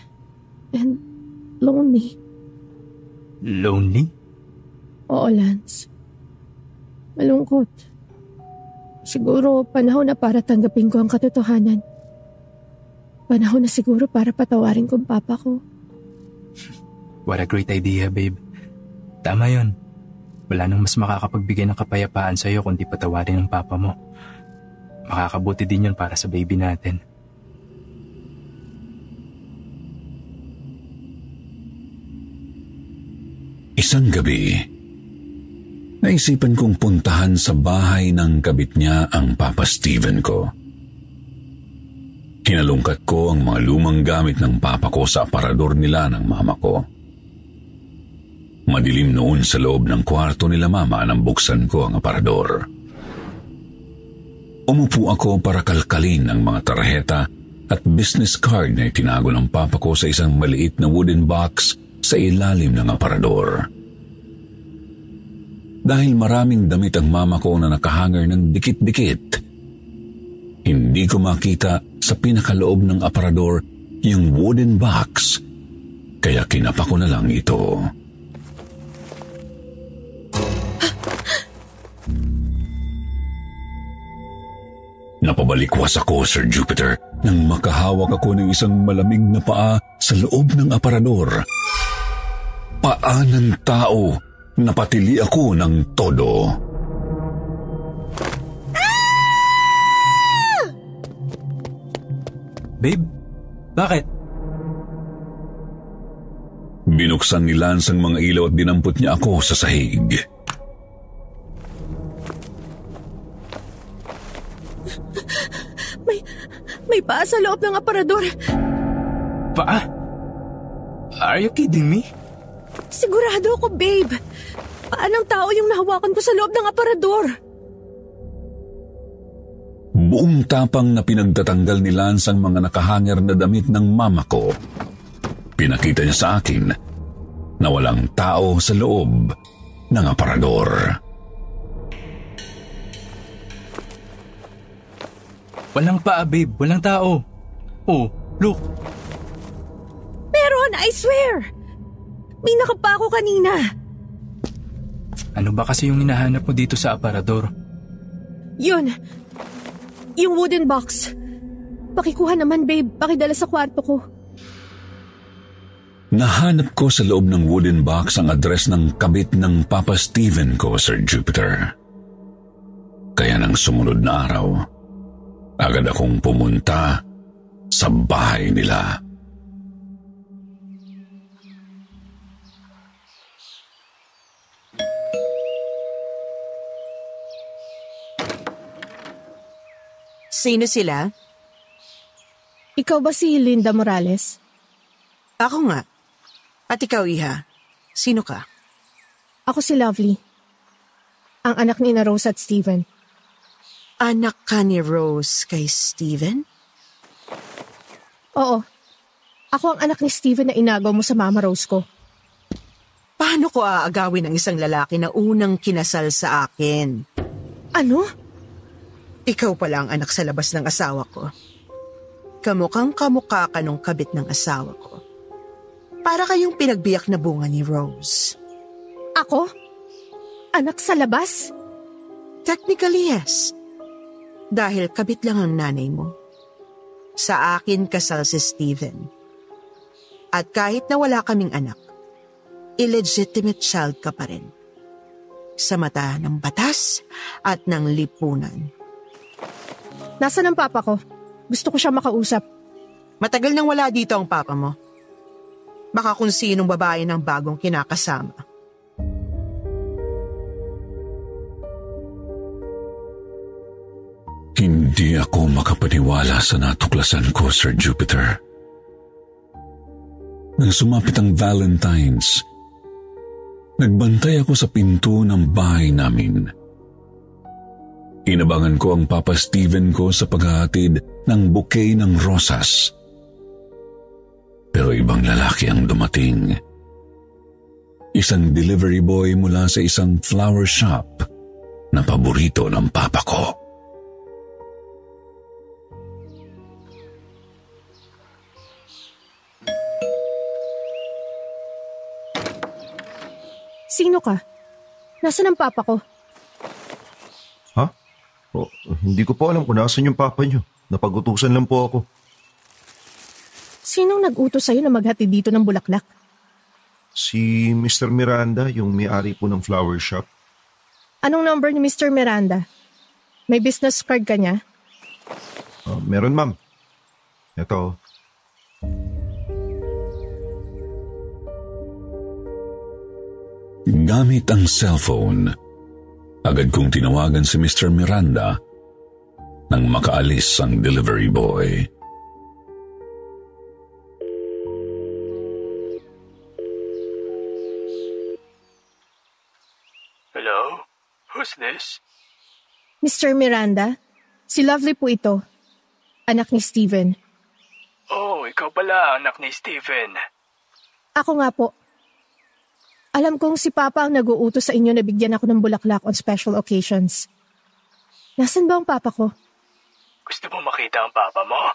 and lonely. Lonely? Oo, Lance. Malungkot. Siguro panahon na para tanggapin ko ang katotohanan. Panahon na siguro para patawarin ko ang papa ko. What a great idea, babe. Tama yun. Wala nang mas makakapagbigay ng kapayapaan sa'yo kundi patawarin ng papa mo. Makakabuti din yun para sa baby natin. Isang gabi, naisipan kong puntahan sa bahay ng kabit niya ang Papa Steven ko. Hinalungkat ko ang mga lumang gamit ng papa ko sa aparador nila ng mama ko. Madilim noon sa loob ng kwarto nila mama nang buksan ko ang aparador. Umupo ako para kalkalin ang mga tarheta at business card na itinago ng papa ko sa isang maliit na wooden box sa ilalim ng aparador. Dahil maraming damit ang mama ko na nakahanger ng dikit-dikit, hindi ko makita sa pinakaloob ng aparador yung wooden box, kaya kinapa ko na lang ito. Napabalikwas ako, Sir Jupiter, nang makahawak ako ng isang malamig na paa sa loob ng aparador. Paa ng tao. Napatili ako ng todo. Babe, bakit? Binuksan ni Lance ang mga ilaw at dinampot niya ako sa sahig. May paa sa loob ng aparador. Paa? Are you kidding me? Sigurado ako, babe. Paa ng tao yung nahawakan ko sa loob ng aparador. Buong tapang na pinagtatanggal ni Lance ang mga nakahanger na damit ng mama ko. Pinakita niya sa akin na walang tao sa loob ng aparador. Walang paa, babe. Walang tao. Oh, look. Meron, I swear. May nakapa ako kanina. Ano ba kasi yung hinahanap mo dito sa aparador? Yun. Yung wooden box. Pakikuha naman, babe. Pakidala sa kwarto ko. Nahanap ko sa loob ng wooden box ang address ng kabit ng Papa Steven ko, Sir Jupiter. Kaya nang sumunod na araw, agad akong pumunta sa bahay nila. Sino sila? Ikaw ba si Linda Morales? Ako nga. At ikaw, Iha. Sino ka? Ako si Lovely. Ang anak ni na Rose at Steven. Anak ka ni Rose kay Steven? Oo. Ako ang anak ni Steven na inagaw mo sa Mama Rose ko. Paano ko aagawin ang isang lalaki na unang kinasal sa akin? Ano? Ikaw pala ang anak sa labas ng asawa ko. Kamukhang kamukha ka nung kabit ng asawa ko. Para kayong pinagbiyak na bunga ni Rose. Ako? Anak sa labas? Technically, yes. Dahil kabit lang ang nanay mo. Sa akin kasal si Steven. At kahit na wala kaming anak, illegitimate child ka pa rin. Sa mata ng batas at ng lipunan. Nasaan ang papa ko? Gusto ko siya makausap. Matagal nang wala dito ang papa mo. Baka kung sinong babae ng bagong kinakasama. Hindi ako makapaniwala sa natuklasan ko, Sir Jupiter. Nang sumapit ang Valentine's, nagbantay ako sa pinto ng bahay namin. Inabangan ko ang Papa Steven ko sa paghahatid ng bouquet ng rosas. Pero ibang lalaki ang dumating. Isang delivery boy mula sa isang flower shop na paborito ng papa ko. Sino ka? Nasaan ang papa ko? Ha? Hindi ko po alam kung nasan yung papa niyo. Napag-utusan lang po ako. Sinong nag-utos sa'yo na maghatid dito ng bulaklak? Si Mr. Miranda, yung may-ari po ng flower shop. Anong number ni Mr. Miranda? May business card ka niya? Meron, ma'am. Ito. Gamit ang cellphone, agad kong tinawagan si Mr. Miranda nang makaalis ang delivery boy. Hello? Who's this? Mr. Miranda, si Lovely po ito. Anak ni Steven. Oh, ikaw pala, anak ni Steven. Ako nga po. Alam kong si Papa ang nag-uutos sa inyo na bigyan ako ng bulaklak on special occasions. Nasaan ba ang Papa ko? Gusto mo makita ang papa mo?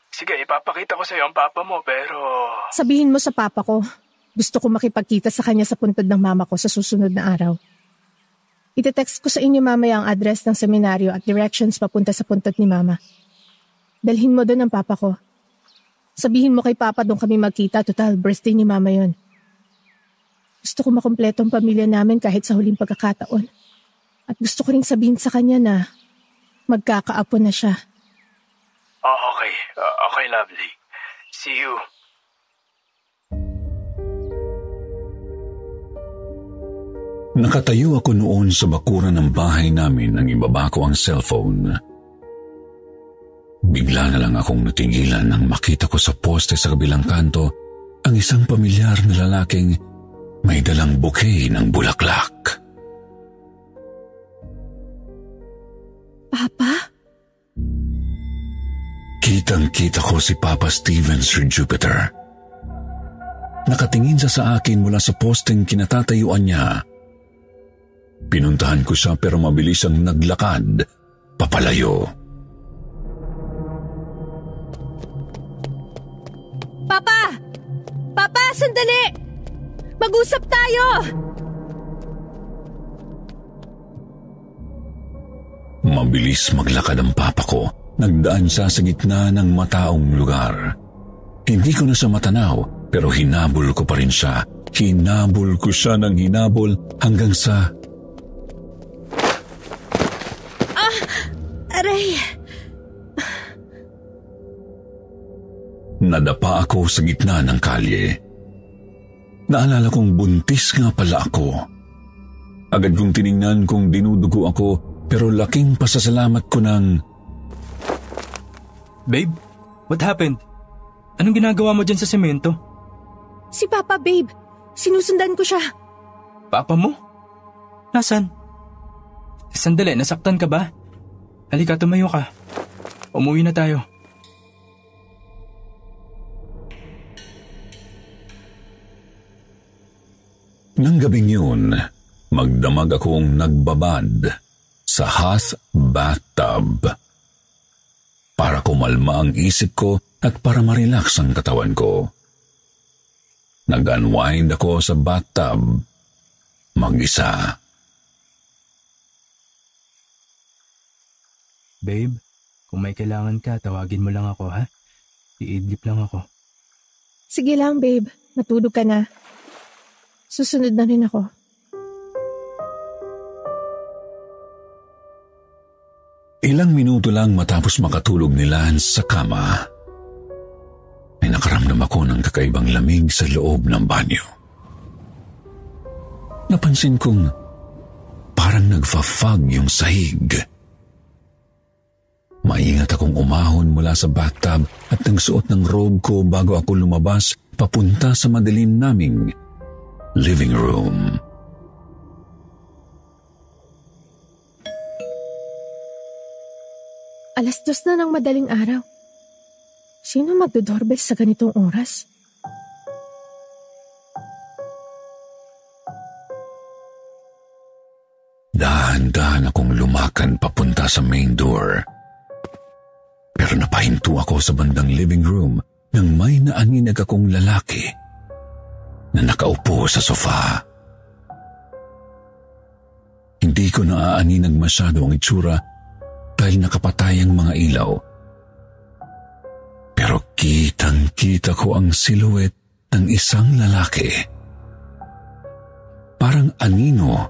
Sige, ipapakita ko sa'yo ang papa mo, pero... Sabihin mo sa Papa ko, gusto ko makipagkita sa kanya sa puntod ng mama ko sa susunod na araw. Ite-text ko sa inyo mamaya ang address ng seminaryo at directions papunta sa puntod ni Mama. Dalhin mo doon ang Papa ko. Sabihin mo kay Papa doon kami magkita, total birthday ni Mama yon. Gusto ko makumpleto ang pamilya namin kahit sa huling pagkakataon. At gusto ko rin sabihin sa kanya na magkakaapo na siya. Oh, okay. Okay, Lovely. See you. Nakatayo ako noon sa bakuran ng bahay namin nang ibaba ko ang cellphone. Bigla na lang akong natigilan nang makita ko sa poste sa kabilang kanto ang isang pamilyar na lalaking may dalang bouquet ng bulaklak. Papa? Kitang-kita ko si Papa Steven, Sir Jupiter. Nakatingin siya sa akin mula sa posteng kinatatayuan niya. Pinuntahan ko siya pero mabilis siyang naglakad papalayo. Papa! Papa, sandali! Mag-usap tayo! Mabilis maglakad ang papa ko. Nagdaan siya sa gitna ng mataong lugar. Hindi ko na siya matanaw, pero hinabol ko pa rin siya. Hinabol ko siya ng hinabol hanggang sa... Aray! Nadapa ako sa gitna ng kalye. Naalala kong buntis nga pala ako. Agad kong tiningnan kung dinudugo ako, pero laking pasasalamat ko ng... Babe, what happened? Anong ginagawa mo dyan sa semento? Si Papa, babe. Sinusundan ko siya. Papa mo? Nasaan? Sandali, nasaktan ka ba? Halika, tumayo ka. Umuwi na tayo. Nang gabing yun, magdamag akong nagbabad sa hot bathtub. Para kumalma ang isip ko at para ma-relax ang katawan ko. Nag-unwind ako sa bathtub, mag-isa. Babe, kung may kailangan ka, tawagin mo lang ako, ha? Iidlip lang ako. Sige lang, babe. Matulog ka na. Susunod na rin ako. Ilang minuto lang matapos makatulog ni Lance sa kama, ay nakaramdam ako ng kakaibang lamig sa loob ng banyo. Napansin kong parang nagfa-fog yung sahig. Maingat akong umahon mula sa bathtub at nagsuot ng robe ko bago ako lumabas papunta sa madilim naming living room. Alas 2 na ng madaling araw. Sino magdo-doorbell sa ganitong oras? Dahan-dahan akong lumakan papunta sa main door. Pero napahinto ako sa bandang living room nang may naaninag akong lalaki na nakaupo sa sofa. Hindi ko naaaninag masyado ang itsura dahil nakapatay ang mga ilaw. Pero kitang-kita ko ang silhouette ng isang lalaki. Parang anino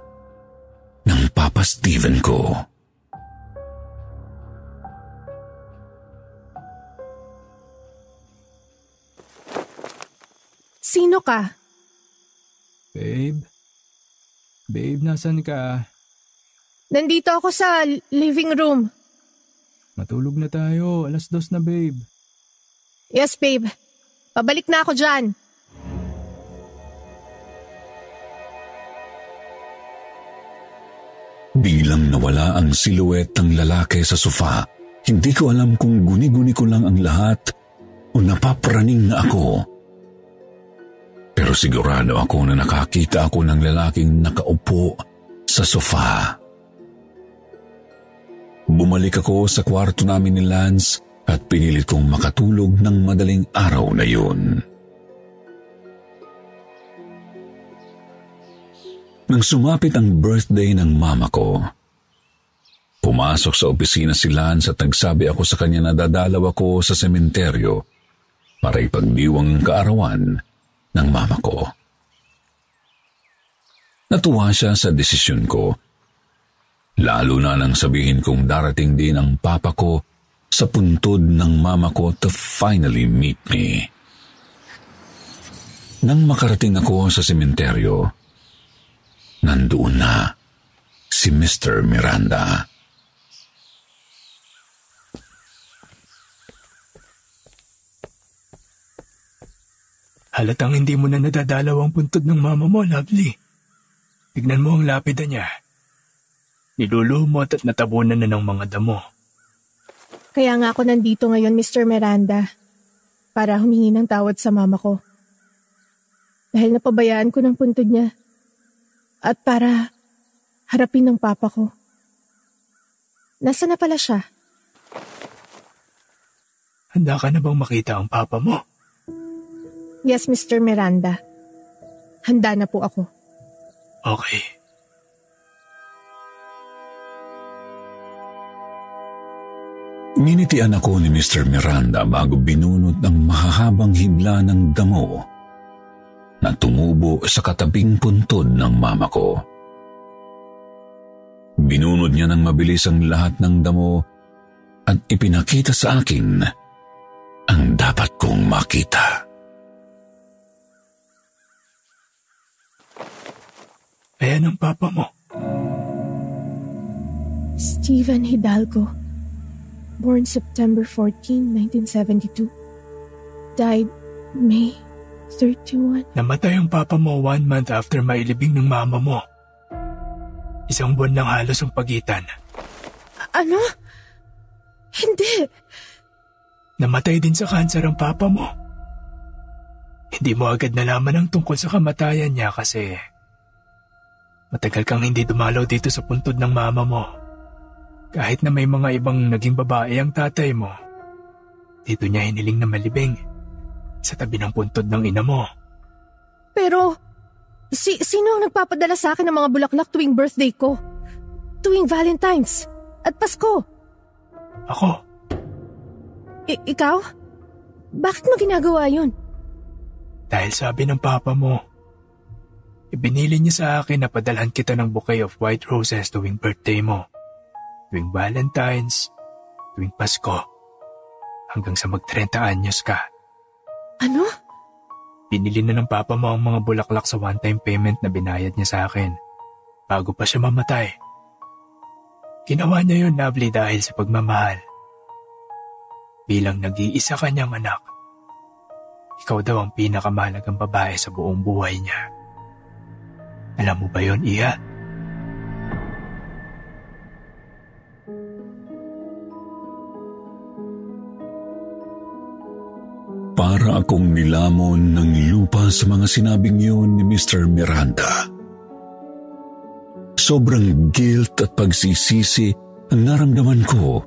ng Papa Steven ko. Sino ka? Babe? Babe, nasan ka? Nandito ako sa living room. Matulog na tayo. 2:00 na, babe. Yes, babe. Pabalik na ako dyan. Bilang nawala ang silhouette ng lalaki sa sofa, hindi ko alam kung guni-guni ko lang ang lahat o napapraning na ako. Pero sigurado ako na nakakita ako ng lalaking nakaupo sa sofa. Bumalik ako sa kwarto namin ni Lance at pinilit kong makatulog ng madaling araw na yun. Nang sumapit ang birthday ng mama ko, pumasok sa opisina si Lance at nagsabi ako sa kanya na dadalaw ako sa sementeryo para ipagdiwang ang kaarawan ng mama ko. Natuwa siya sa desisyon ko, lalo na nang sabihin kong darating din ang papa ko sa puntod ng mama ko to finally meet me. Nang makarating ako sa sementeryo, nandoon na si Mr. Miranda. Halatang hindi mo na nadadalaw ang puntod ng mama mo, Lovely. Tignan mo ang lapida niya. Nilulumot at natabunan na ng mga damo. Kaya nga ako nandito ngayon, Mr. Miranda, para humingi ng tawad sa mama ko. Dahil napabayaan ko ng puntod niya. At para harapin ng papa ko. Nasaan na pala siya? Handa ka na bang makita ang papa mo? Yes, Mr. Miranda. Handa na po ako. Okay. Minitian ako ni Mr. Miranda bago binunot ng mahahabang hibla ng damo na tumubo sa katabing puntod ng mama ko. Binunod niya ng mabilis ang lahat ng damo at ipinakita sa akin ang dapat kong makita. Ayan ang papa mo. Steven Hidalgo. Born September 14, 1972. Died May 31. Namatay ang papa mo 1 month after mailibing ng mama mo. 1 buwan lang halos ang pagitan. Ano? Hindi. Namatay din sa kanser ang papa mo. Hindi mo agad nalaman ang tungkol sa kamatayan niya kasi matagal kang hindi dumalaw dito sa puntod ng mama mo. Kahit na may mga ibang naging babae ang tatay mo, dito niya hiniling na malibing sa tabi ng puntod ng ina mo. Pero, sino ang nagpapadala sa akin ng mga bulaklak tuwing birthday ko? Tuwing Valentine's at Pasko? Ako. Ikaw? Bakit mo ginagawa yun? Dahil sabi ng papa mo, ibinili niya sa akin na padalhan kita ng bouquet of white roses tuwing birthday mo, tuwing Valentine's, tuwing Pasko, hanggang sa mag-30 anyos ka. Ano? Binili na ng papa mo ang mga bulaklak sa one-time payment na binayad niya sa akin bago pa siya mamatay. Ginawa niya yun, Lovely, dahil sa pagmamahal. Bilang nag-iisa kanyang anak, ikaw daw ang pinakamahalagang babae sa buong buhay niya. Alam mo ba yun, Iya? Para akong nilamon ng lupa sa mga sinabing yun ni Mr. Miranda. Sobrang guilt at pagsisisi ang naramdaman ko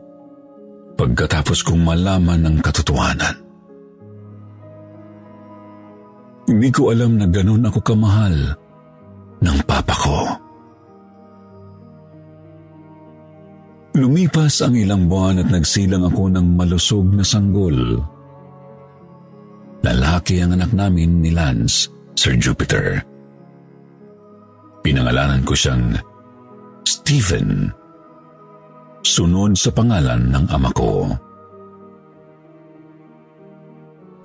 pagkatapos kong malaman ang katotohanan. Hindi ko alam na ganun ako kamahal ng papa ko. Lumipas ang ilang buwan at nagsilang ako ng malusog na sanggol. Lalaki ang anak namin ni Lance, Sir Jupiter. Pinangalanan ko siyang Stephen, sunod sa pangalan ng ama ko.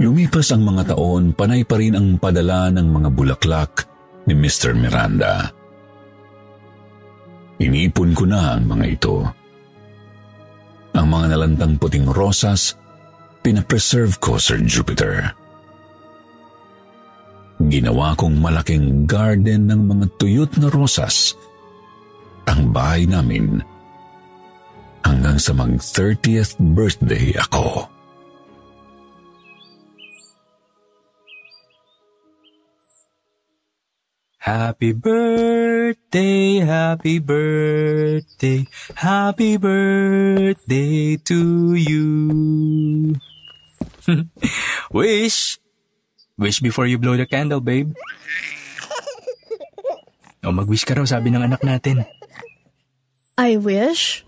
Lumipas ang mga taon, panay pa rin ang padala ng mga bulaklak ni Mr. Miranda. Inipon ko na ang mga ito. Ang mga nalantang puting rosas, pinapreserve ko, Sir Jupiter. Ginawa kong malaking garden ng mga tuyot na rosas ang bahay namin hanggang sa mag-30th birthday ako. Happy birthday, happy birthday, happy birthday to you. Wish before you blow the candle, babe. O mag-wish ka raw, sabi ng anak natin. I wish?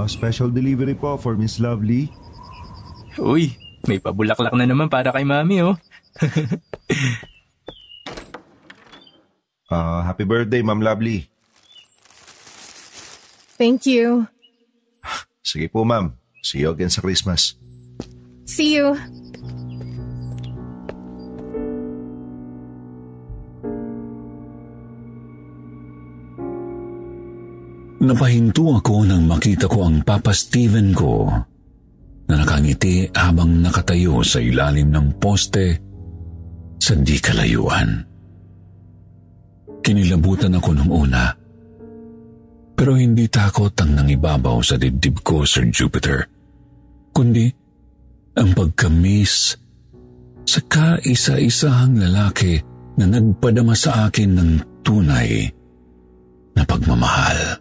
Special delivery po for Miss Lovely. Uy, may pabulaklak na naman para kay mami, oh. Happy birthday, Ma'am Lovely. Thank you. Sige po, ma'am. See you again sa Christmas. See you. Napahinto ako nang makita ko ang Papa Steven ko na nakangiti habang nakatayo sa ilalim ng poste sa di kalayuan. Kinilabutan ako nung una, pero hindi takot ang nangibabaw sa dibdib ko, Sir Jupiter, kundi ang pagkamis sa kaisa-isahang lalaki na nagpadama sa akin ng tunay na pagmamahal.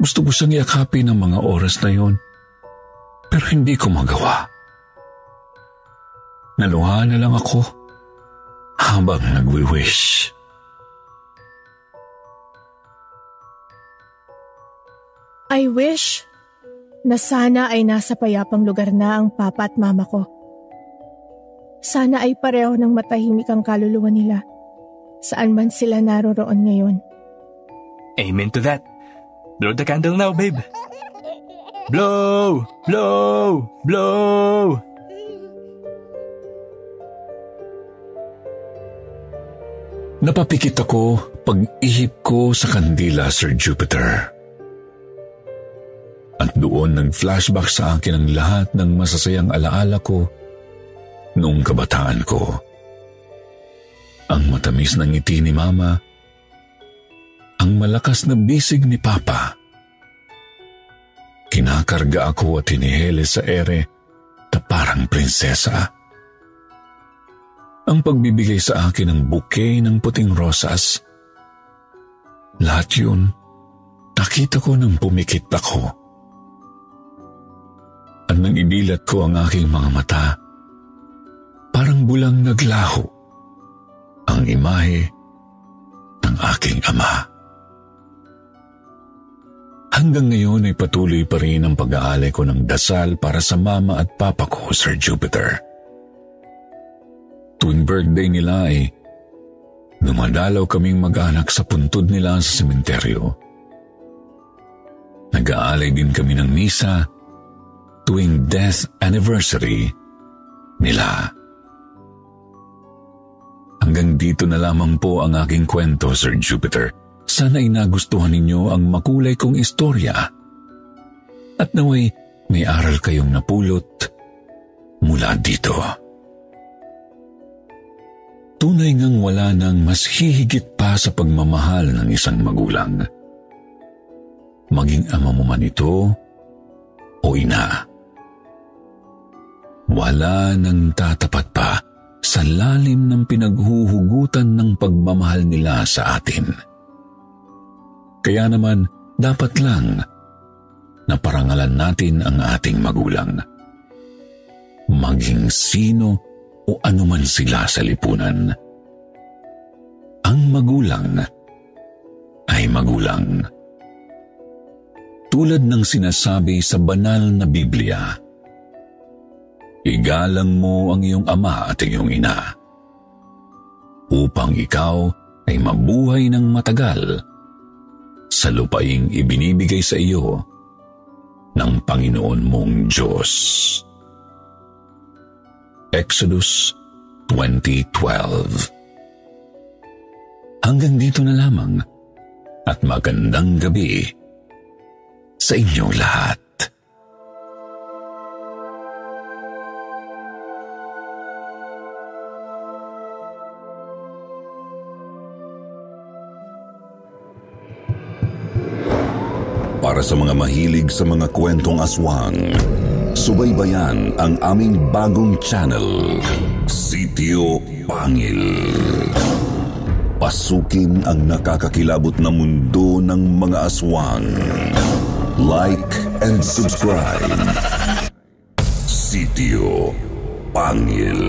Gusto ko siyang yakapin ng mga oras na yon, pero hindi ko magawa. Naluha na lang ako habang nagwi-wish. I wish na sana ay nasa payapang lugar na ang papa at mama ko. Sana ay pareho ng matahimik ang kaluluwa nila, saan man sila naroroon ngayon. Amen to that. Blow the candle now, babe. Blow! Blow! Blow! Napapikit ako pag-ihip ko sa kandila, Sir Jupiter. At doon nag-flashback sa akin ang lahat ng masasayang alaala ko noong kabataan ko. Ang matamis na ngiti ni Mama, ang malakas na bisig ni Papa. Kinakarga ako at hiniheles sa ere na parang prinsesa. Ang pagbibigay sa akin ng bouquet ng puting rosas. Lahat yun, nakita ko nang pumikit ako. At nang ibilat ko ang aking mga mata, parang bulang naglaho ang imahe ng aking ama. Hanggang ngayon ay patuloy pa rin ang pag-aalay ko ng dasal para sa mama at papa ko, Sir Jupiter. Tuwing birthday nila ay dumadalaw kaming mag-anak sa puntod nila sa sementeryo. Nag-aalay din kami ng misa tuwing death anniversary nila. Hanggang dito na lamang po ang aking kwento, Sir Jupiter. Sana ay nagustuhan ninyo ang makulay kong istorya at naway may aral kayong napulot mula dito. Tunay ngang wala nang mas hihigit pa sa pagmamahal ng isang magulang. Maging ama mo man ito o ina. Wala nang tatapat pa sa lalim ng pinaghuhugutan ng pagmamahal nila sa atin. Kaya naman, dapat lang na parangalan natin ang ating magulang. Maging sino o anuman sila sa lipunan. Ang magulang ay magulang. Tulad ng sinasabi sa banal na Biblia, igalang mo ang iyong ama at iyong ina upang ikaw ay mabuhay ng matagal sa lupaing ibinibigay sa iyo ng Panginoon mong Diyos. Exodus 20:12. Hanggang dito na lamang at magandang gabi sa inyong lahat. Para sa mga mahilig sa mga kwentong aswang, subaybayan ang aming bagong channel, Sitio Pangil. Pasukin ang nakakakilabot na mundo ng mga aswang. Like and subscribe. Sitio Pangil.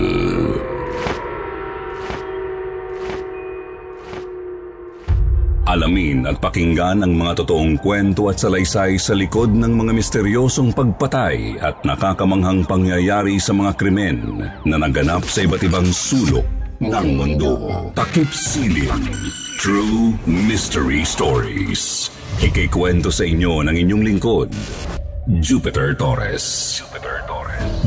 Alamin at pakinggan ang mga totoong kwento at salaysay sa likod ng mga misteryosong pagpatay at nakakamanghang pangyayari sa mga krimen na naganap sa iba't ibang sulok ng mundo. Takip Siling. True Mystery Stories. Ikikwento sa inyo ng inyong lingkod, Jupiter Torres.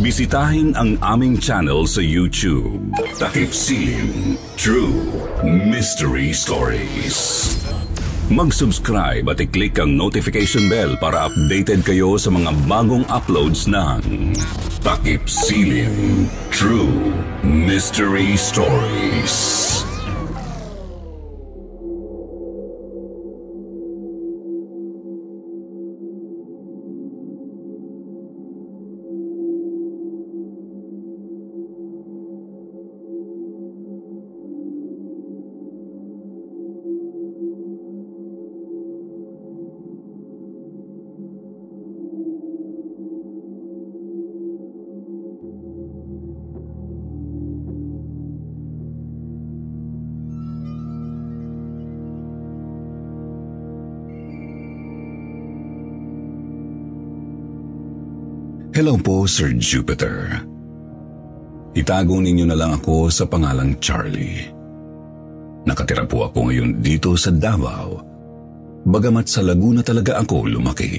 Bisitahin ang aming channel sa YouTube, Takip Siling. True Mystery Stories. Mag-subscribe at i-click ang notification bell para updated kayo sa mga bagong uploads ng Takip Siling. True Mystery Stories. Hello po, Sir Jupiter. Itago ninyo na lang ako sa pangalang Charlie. Nakatira po ako ngayon dito sa Davao, bagamat sa Laguna talaga ako lumaki.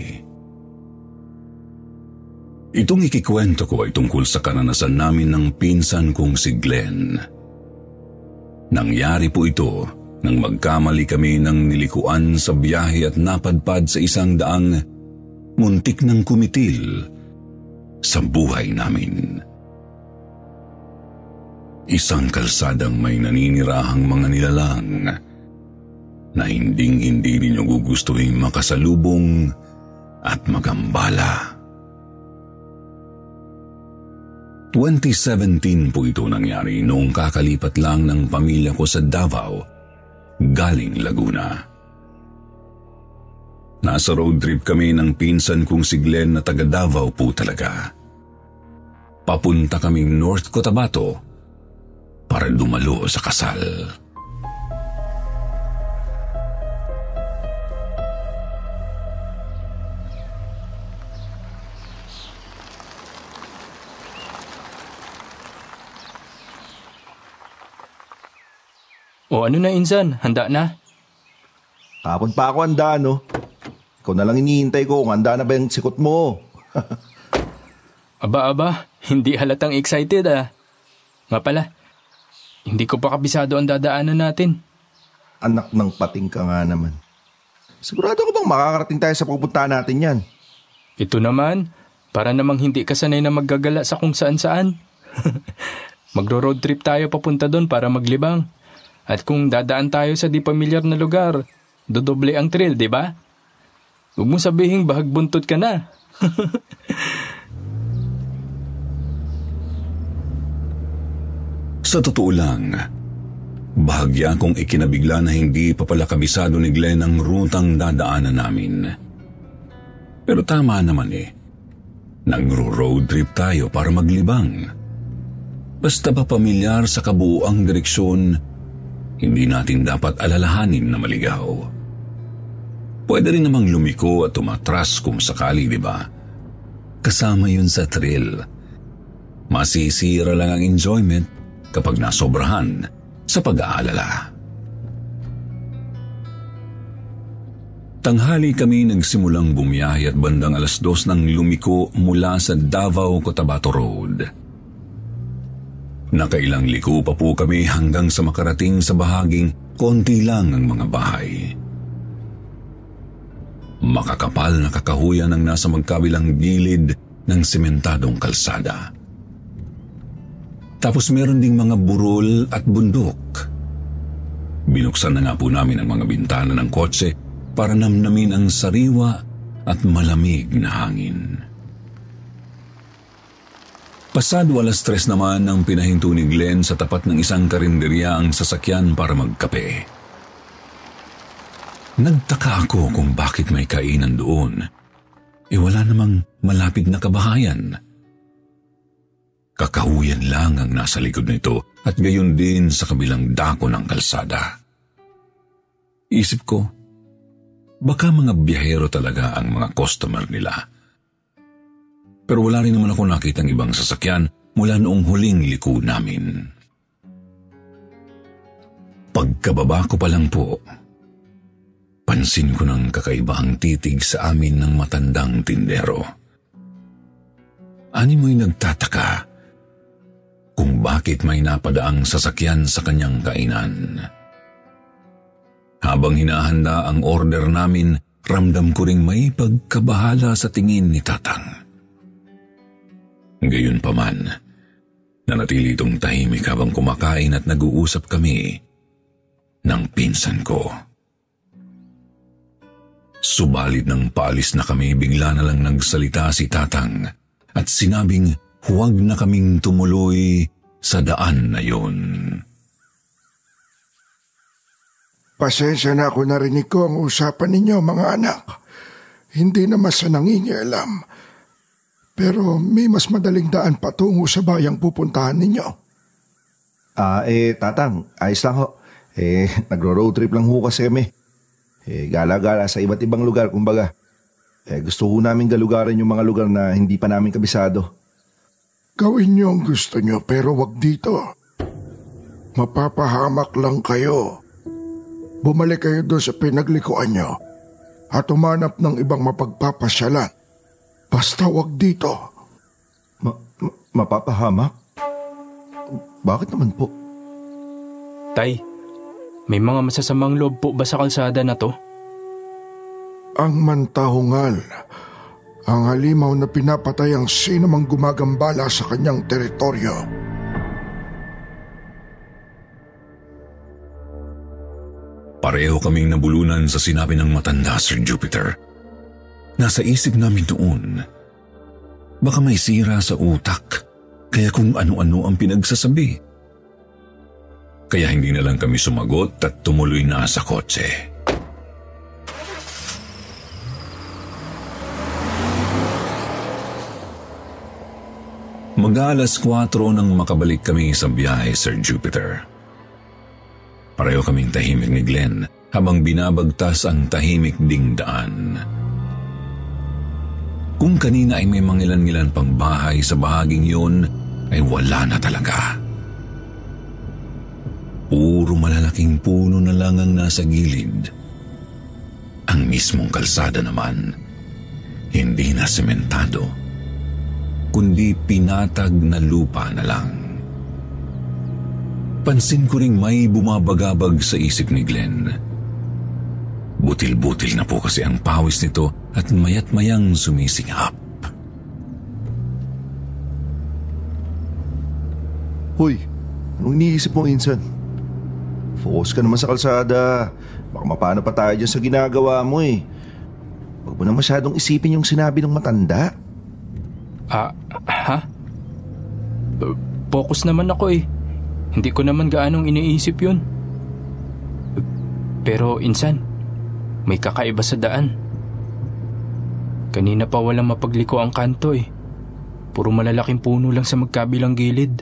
Itong ikikwento ko ay tungkol sa karanasan namin ng pinsan kong si Glenn. Nangyari po ito nang magkamali kami ng nilikuan sa biyahe at napadpad sa isang daang muntik ng kumitil sa buhay namin. Isang kalsadang may naninirahang mga nilalang na hindi ninyo gugustuhin makasalubong at magambala. 2017 po ito nangyari noong kakalipat lang ng pamilya ko sa Davao, galing Laguna. Nasa road trip kami ng pinsan kong si Glenn na taga Davao po talaga. Papunta kaming North Cotabato para dumalo sa kasal. O ano na, Insan? Handa na? Kapon pa ako handa, no? Ikaw na lang hinihintay ko kung handa na ba yung sikot mo. Aba, hindi halatang excited ah. Nga pala, hindi ko pa kabisado ang dadaanan natin. Anak ng pating ka nga naman. Sigurado ko bang makakarating tayo sa pupuntahan natin yan? Ito naman, para namang hindi ka sanay na maggagala sa kung saan-saan. Magro-road trip tayo papunta doon para maglibang. At kung dadaan tayo sa di pamilyar na lugar, dodoble ang thrill, di ba? Huwag mo sabihing bahagbuntot ka na. Sa totoo lang, bahagya kong ikinabigla na hindi pa pala kabisado ni Glenn ang rutang dadaanan namin. Pero tama naman nagro-road trip tayo para maglibang. Basta ba pamilyar sa kabuuang direksyon, hindi natin dapat alalahanin na maligaw. Pwede rin namang lumiko at umatras kung sakali, di ba? Kasama yun sa thrill. Masisira lang ang enjoyment kapag nasobrahan sa pag-aalala. Tanghali kami nagsimulang bumiyahe at bandang 2:00 nang lumiko mula sa Davao Cotabato Road. Nakailang liko pa po kami hanggang sa makarating sa bahaging konti lang ang mga bahay. Makakapal na kakahuyan ang nasa magkabilang gilid ng sementadong kalsada. Tapos meron ding mga burol at bundok. Binuksan na nga po namin ang mga bintana ng kotse para namnamin ang sariwa at malamig na hangin. Pasado 3:00 naman ang pinahinto ni Glenn sa tapat ng isang karinderya ang sasakyan para magkape. Nagtaka ako kung bakit may kainan doon. Wala namang malapit na kabahayan. Kakahuyan lang ang nasa likod nito at gayon din sa kabilang dako ng kalsada. Isip ko, baka mga biyahero talaga ang mga customer nila. Pero wala rin naman ako nakitang ibang sasakyan mula noong huling liko namin. Pagkababa ko pa lang po, pansin ko ng kakaiba ang titig sa amin ng matandang tindero. Animoy nagtataka kung bakit may napadaang sasakyan sa kanyang kainan. Habang hinahanda ang order namin, ramdam ko ring may pagkabahala sa tingin ni Tatang. Gayunpaman, nanatili itong tahimik habang kumakain at nag-uusap kami ng pinsan ko. Subalit nang paalis na kami, bigla na lang nagsalita si Tatang at sinabing huwag na kaming tumuloy sa daan na yun. Pasensya na ako, narinig ko ang usapan ninyo, mga anak. Hindi naman sa nangingialam. Pero may mas madaling daan patungo sa bayang pupuntahan ninyo. Tatang, ayos lang ho. Nagro-road trip lang ho kasi kami. Gala-gala sa iba't ibang lugar, kumbaga. Gusto ho namin galugaran yung mga lugar na hindi pa namin kabisado. Gawin niyo ang gusto niyo, pero wag dito. Mapapahamak lang kayo. Bumalik kayo doon sa pinaglikuan niyo at umanap ng ibang mapagpapasyalan. Basta wag dito. Mapapahamak? Bakit naman po? Tay, may mga masasamang loob po ba sa kalsada na to? Ang mantahungal, ang halimaw na pinapatay ang sino mang gumagambala sa kanyang teritoryo. Pareho kaming nabulunan sa sinabi ng matanda, Sir Jupiter. Nasa isip namin noon, baka may sira sa utak, kaya kung ano-ano ang pinagsasabi. Kaya hindi na lang kami sumagot at tumuloy na sa kotse. Mag-alas 4 nang makabalik kami sa biyahe, Sir Jupiter. Pareho kaming tahimik ni Glenn habang binabagtas ang tahimik ding daan. Kung kanina ay may mangilan-ngilan pang bahay sa bahaging yun, ay wala na talaga. Puro malalaking puno na lang ang nasa gilid. Ang mismong kalsada naman, hindi na sementado, kundi pinatag na lupa na lang. Pansin ko ring may bumabagabag sa isip ni Glenn. Butil-butil na po kasi ang pawis nito at mayat-mayang sumisingap. Hoy, anong iniisip mo, Insan? Focus ka naman sa kalsada. Baka mapano pa tayo dyan sa ginagawa mo eh. Huwag mo na masyadong isipin yung sinabi ng matanda. Ha? Focus naman ako eh. Hindi ko naman gaanong iniisip yun. Pero insan, may kakaiba sa daan. Kanina pa walang mapagliko ang kanto eh. Puro malalaking puno lang sa magkabilang gilid.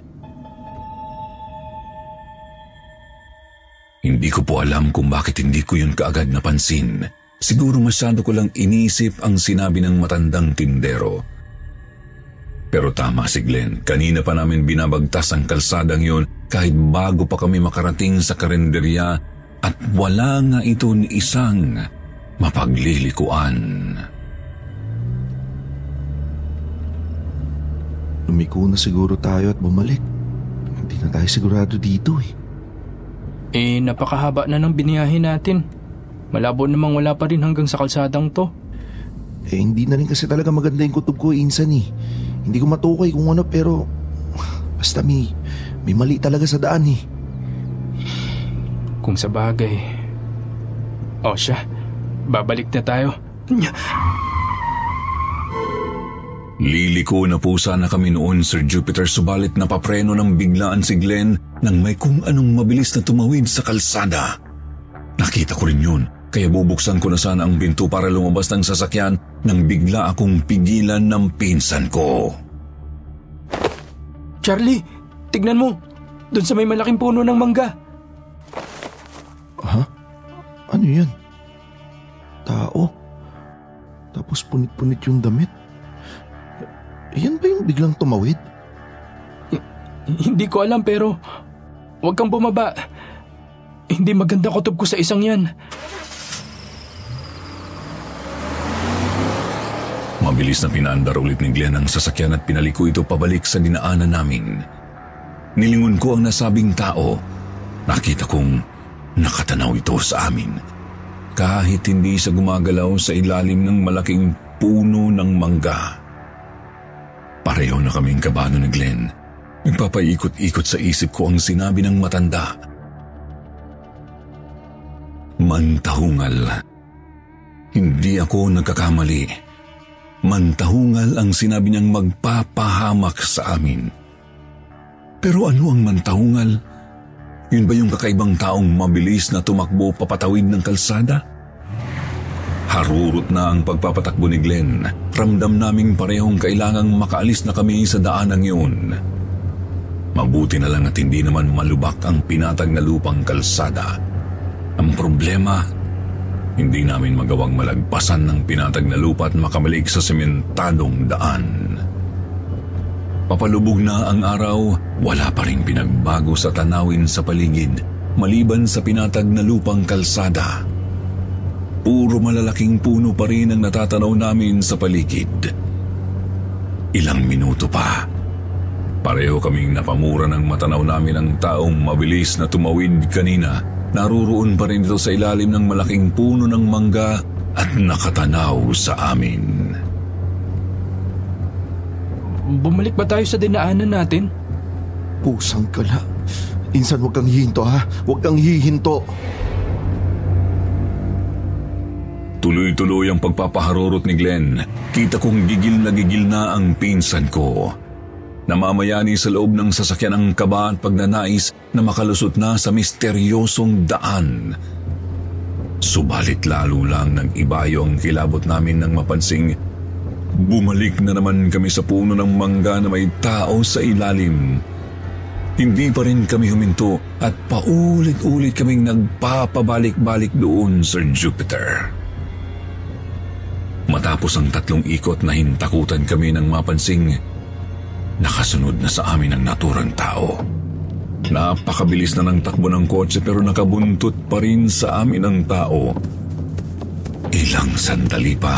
Hindi ko po alam kung bakit hindi ko yun kaagad napansin. Siguro masyado ko lang inisip ang sinabi ng matandang tindero. Pero tama si Glenn, kanina pa namin binabagtas ang kalsadang yun kahit bago pa kami makarating sa karinderya at wala nga ito ni isang mapaglilikuan. Lumiko na siguro tayo at bumalik. Hindi na tayo sigurado dito eh. Napakahaba na ng biniyahe natin. Malabo namang wala pa rin hanggang sa kalsadang to. Hindi na rin kasi talaga maganda yung kutob ko, insan eh. Hindi ko matukay kung ano pero basta may mali talaga sa daan eh. Kung sa bagay. O siya, babalik na tayo. Liliko na po sana kami noon, Sir Jupiter, subalit napapreno ng biglaan si Glenn nang may kung anong mabilis na tumawid sa kalsada. Nakita ko rin yun, kaya bubuksan ko na sana ang pinto para lumabas ng sasakyan nang bigla akong pigilan ng pinsan ko. Charlie, tignan mo. Doon sa may malaking puno ng mangga. Ha? Ano yan? Tao? Tapos punit-punit yung damit? Yan ba yung biglang tumawid? Hindi ko alam pero huwag kang bumaba. Hindi maganda kutob ko sa isang yan. Mabilis na pinaandar ulit ni Glenn ang sasakyan at pinaliko ito pabalik sa dinaanan namin. Nilingon ko ang nasabing tao. Nakita kong nakatanaw ito sa amin. Kahit hindi siya gumagalaw sa ilalim ng malaking puno ng mangga. Pareho na kaming kabano ni Glenn. Nagpapaikot-ikot sa isip ko ang sinabi ng matanda. Mantahungal. Hindi ako nagkakamali. Mantahungal ang sinabi niyang magpapahamak sa amin. Pero ano ang mantahungal? Yun ba yung kakaibang taong mabilis na tumakbo papatawid ng kalsada? Harurot na ang pagpapatakbo ni Glenn. Ramdam naming parehong kailangang makaalis na kami sa daanang yun. Mabuti na lang at hindi naman malubak ang pinatag na lupang kalsada. Ang problema, hindi namin magawang malagpasan ng pinatag na lupa at makabalik sa sementadong daan. Papalubog na ang araw, wala pa rin pinagbago sa tanawin sa paligid, maliban sa pinatag na lupang kalsada. Puro malalaking puno pa rin ang natatanaw namin sa paligid. Ilang minuto pa. Pareho kaming napamura ng matanaw namin ang taong mabilis na tumawid kanina. Naruroon pa rin ito sa ilalim ng malaking puno ng mangga at nakatanaw sa amin. Bumalik ba tayo sa dinaanan natin? Pusang kala. Insan, huwag kang hihinto ha. Huwag kang hihinto. Tuloy-tuloy ang pagpapaharurot ni Glenn. Kita kong gigil na ang pinsan ko. Namamayani sa loob ng sasakyan ang kaba at pagnanais na makalusot na sa misteryosong daan. Subalit lalo lang nang ibayo ang kilabot namin nang mapansing bumalik na naman kami sa puno ng mangga na may tao sa ilalim. Hindi pa rin kami huminto at paulit-ulit kaming nagpapabalik-balik doon, Sir Jupiter. Matapos ang 3 ikot na hintakutan kami nang mapansing nakasunod na sa amin ang naturang tao. Napakabilis na ng takbo ng kotse pero nakabuntot pa rin sa amin ang tao. Ilang sandali pa,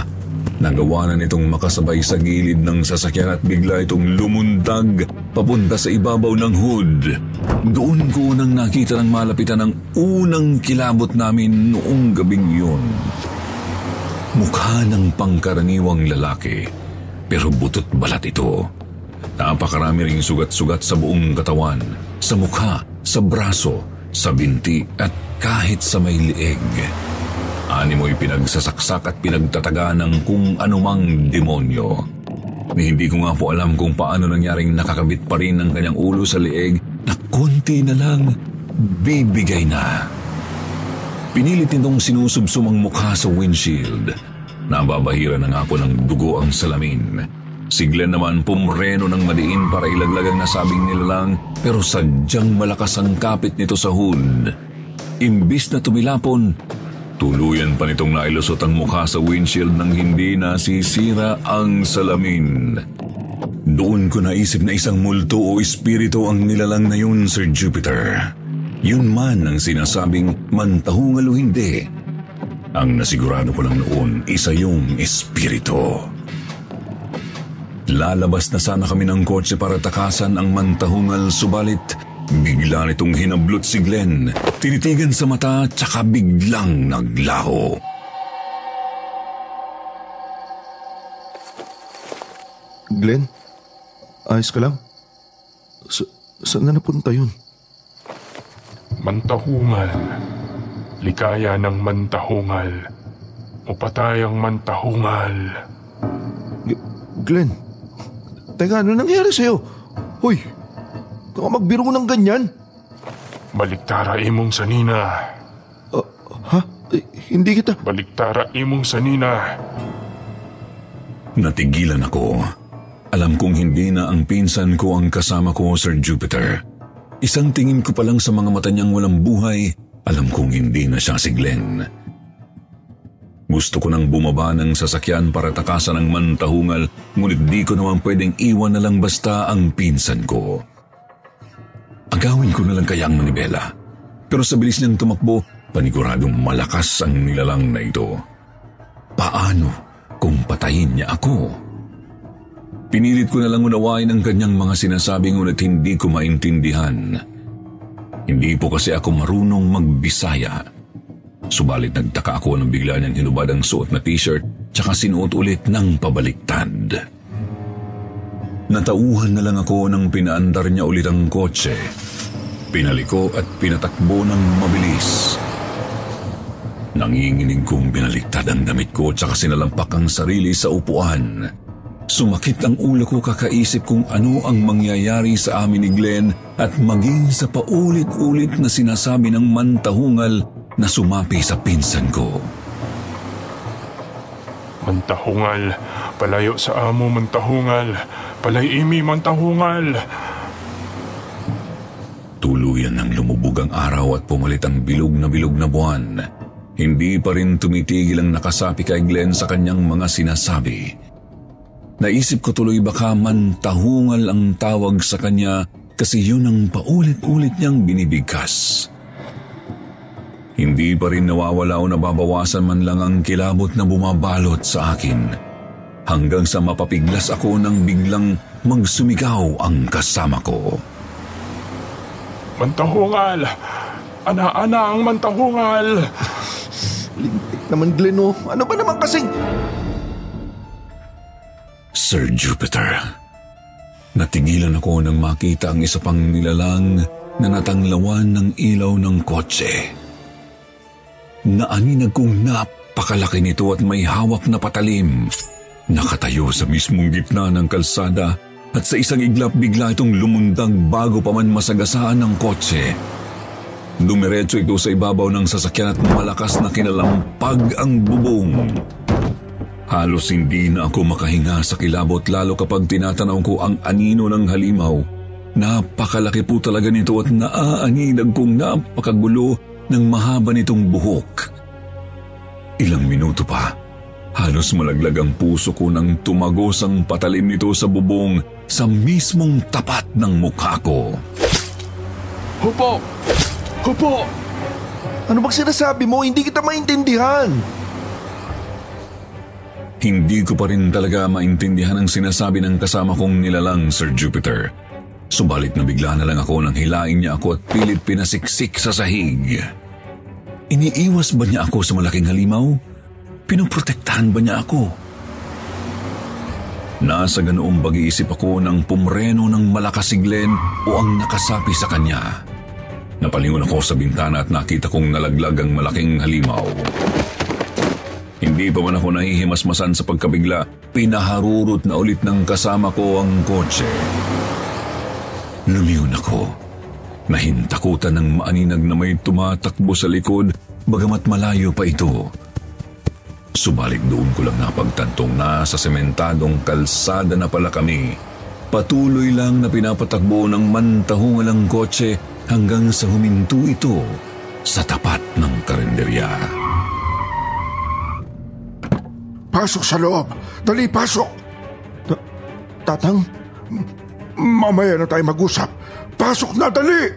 nagawa na nitong makasabay sa gilid ng sasakyan at bigla itong lumundag papunta sa ibabaw ng hood. Doon ko unang nakita ng malapitan ang unang kilabot namin noong gabing yun. Mukha ng pangkaraniwang lalaki, pero butot balat ito. Napakarami ring sugat-sugat sa buong katawan, sa mukha, sa braso, sa binti at kahit sa may lieg. Animo'y pinagsasaksak at pinagtataga ng kung anumang demonyo. Hindi ko nga po alam kung paano nangyaring nakakabit pa rin ang kanyang ulo sa lieg na konti na lang, bibigay na. Pinilit nitong sinusubsum ang mukha sa windshield. Nababahira na nga ako ng dugo ang salamin. Si Glenn naman pumreno ng madiin para ilaglag ang nasabing nilalang, pero sadyang malakas ang kapit nito sa hood. Imbis na tumilapon, tuluyan pa nitong nailusot ang mukha sa windshield nang hindi nasisira ang salamin. Doon ko naisip na isang multo o espiritu ang nilalang na yun, Sir Jupiter. Yun man ang sinasabing mantahungal o hindi. Ang nasigurado ko lang noon, isa yung espiritu. Lalabas na sana kami ng kotse para takasan ang mantahungal, subalit bigla nitong hinablot si Glenn. Tinitigan sa mata tsaka biglang naglaho. Glenn, ayos ka lang? Saan na napunta yun? Mantahungal. Likaya ng mantahungal. O patayang mantahungal. Glenn, teka, ano nangyari sa'yo? Hoy, ka magbiro ng ganyan? Baliktara imong sanina. Ha? Hindi kita. Baliktara imong sanina. Natigilan ako. Alam kong hindi na ang pinsan ko ang kasama ko, Sir Jupiter. Isang tingin ko pa lang sa mga mata niyang walang buhay, alam kong hindi na siya si Glenn. Gusto ko nang bumaba ng sasakyan para takasan ang mantahungal, ngunit di ko naman pwedeng iwan na lang basta ang pinsan ko. Agawin ko na lang kaya ang manibela. Pero sa bilis niyang tumakbo, paniguradong malakas ang nilalang na ito. Paano kung patayin niya ako? Pinilit ko na lang unawain ang kanyang mga sinasabi, ngunit hindi ko maintindihan. Hindi po kasi ako marunong magbisaya. Subalit nagtaka ako nang bigla niyang hinubad ang suot na t-shirt tsaka sinuot ulit ng pabaliktad. Natauhan na lang ako nang pinaandar niya ulit ang kotse. Pinaliko at pinatakbo ng mabilis. Nanginginig kong binaliktad ang damit ko tsaka sinalampak ang sarili sa upuan. Sumakit ang ulo ko kakaisip kung ano ang mangyayari sa amin ni Glenn at maging sa paulit-ulit na sinasabi ng mantahungal na sumapi sa pinsan ko. Mantahungal, palayo sa amo mantahungal, palayimi mantahungal. Tuluyan nang lumubog ang araw at pumalit ang bilog na buwan. Hindi pa rin tumitigil ang nakasapi kay Glenn sa kanyang mga sinasabi. Naisip ko tuloy baka mantahungal ang tawag sa kanya kasi yun ang paulit-ulit niyang binibigkas. Hindi pa rin nawawala o nababawasan man lang ang kilabot na bumabalot sa akin. Hanggang sa mapapiglas ako nang biglang magsumigaw ang kasama ko. Mantahungal! Ana-ana ang mantahungal! Lintik naman, Glenn, oh. Ano ba naman kasing... Sir Jupiter, natigilan ako nang makita ang isa pang nilalang na natanglawan ng ilaw ng kotse. Naaninag kong napakalaki nito at may hawak na patalim. Nakatayo sa mismong gitna ng kalsada at sa isang iglap bigla itong lumundag bago pa man masagasaan ng kotse. Dumiretso ito sa ibabaw ng sasakyan at malakas na kinalampag ang bubong. Halos hindi na ako makahinga sa kilabot lalo kapag tinatanaw ko ang anino ng halimaw. Napakalaki po talaga nito at naaaninag kong napakagulo ng mahaba nitong buhok. Ilang minuto pa, halos malaglag ang puso ko nang tumagos ang patalim nito sa bubong sa mismong tapat ng mukha ko. Hupo! Hupo! Ano bang sinasabi mo? Hindi kita maintindihan. Hindi ko pa rin talaga maintindihan ang sinasabi ng kasama kong nilalang, Sir Jupiter. Subalit na bigla na lang ako nang hilain niya ako at pilit pinasiksik sa sahig. Iniiwas ba niya ako sa malaking halimaw? Pinoprotektahan ba niya ako? Nasa ganoong pag-iisip ako nang pumreno ng malakas si Glenn o ang nakasapi sa kanya. Napalingon ako sa bintana at nakita kong nalaglag ang malaking halimaw. Hindi pa man ako nahihimasmasan sa pagkabigla, pinaharurot na ulit ng kasama ko ang kotse. Lumiyon ako. Nahintakutan ng maaninag na may tumatakbo sa likod, bagamat malayo pa ito. Subalit doon ko lang napagtantong nasa sementadong kalsada na pala kami. Patuloy lang na pinapatakbo ng mantahungalang kotse hanggang sa huminto ito sa tapat ng karinderya. Pasok sa loob! Dali, pasok! Tatang, mamaya na tayo mag-usap. Pasok na, dali!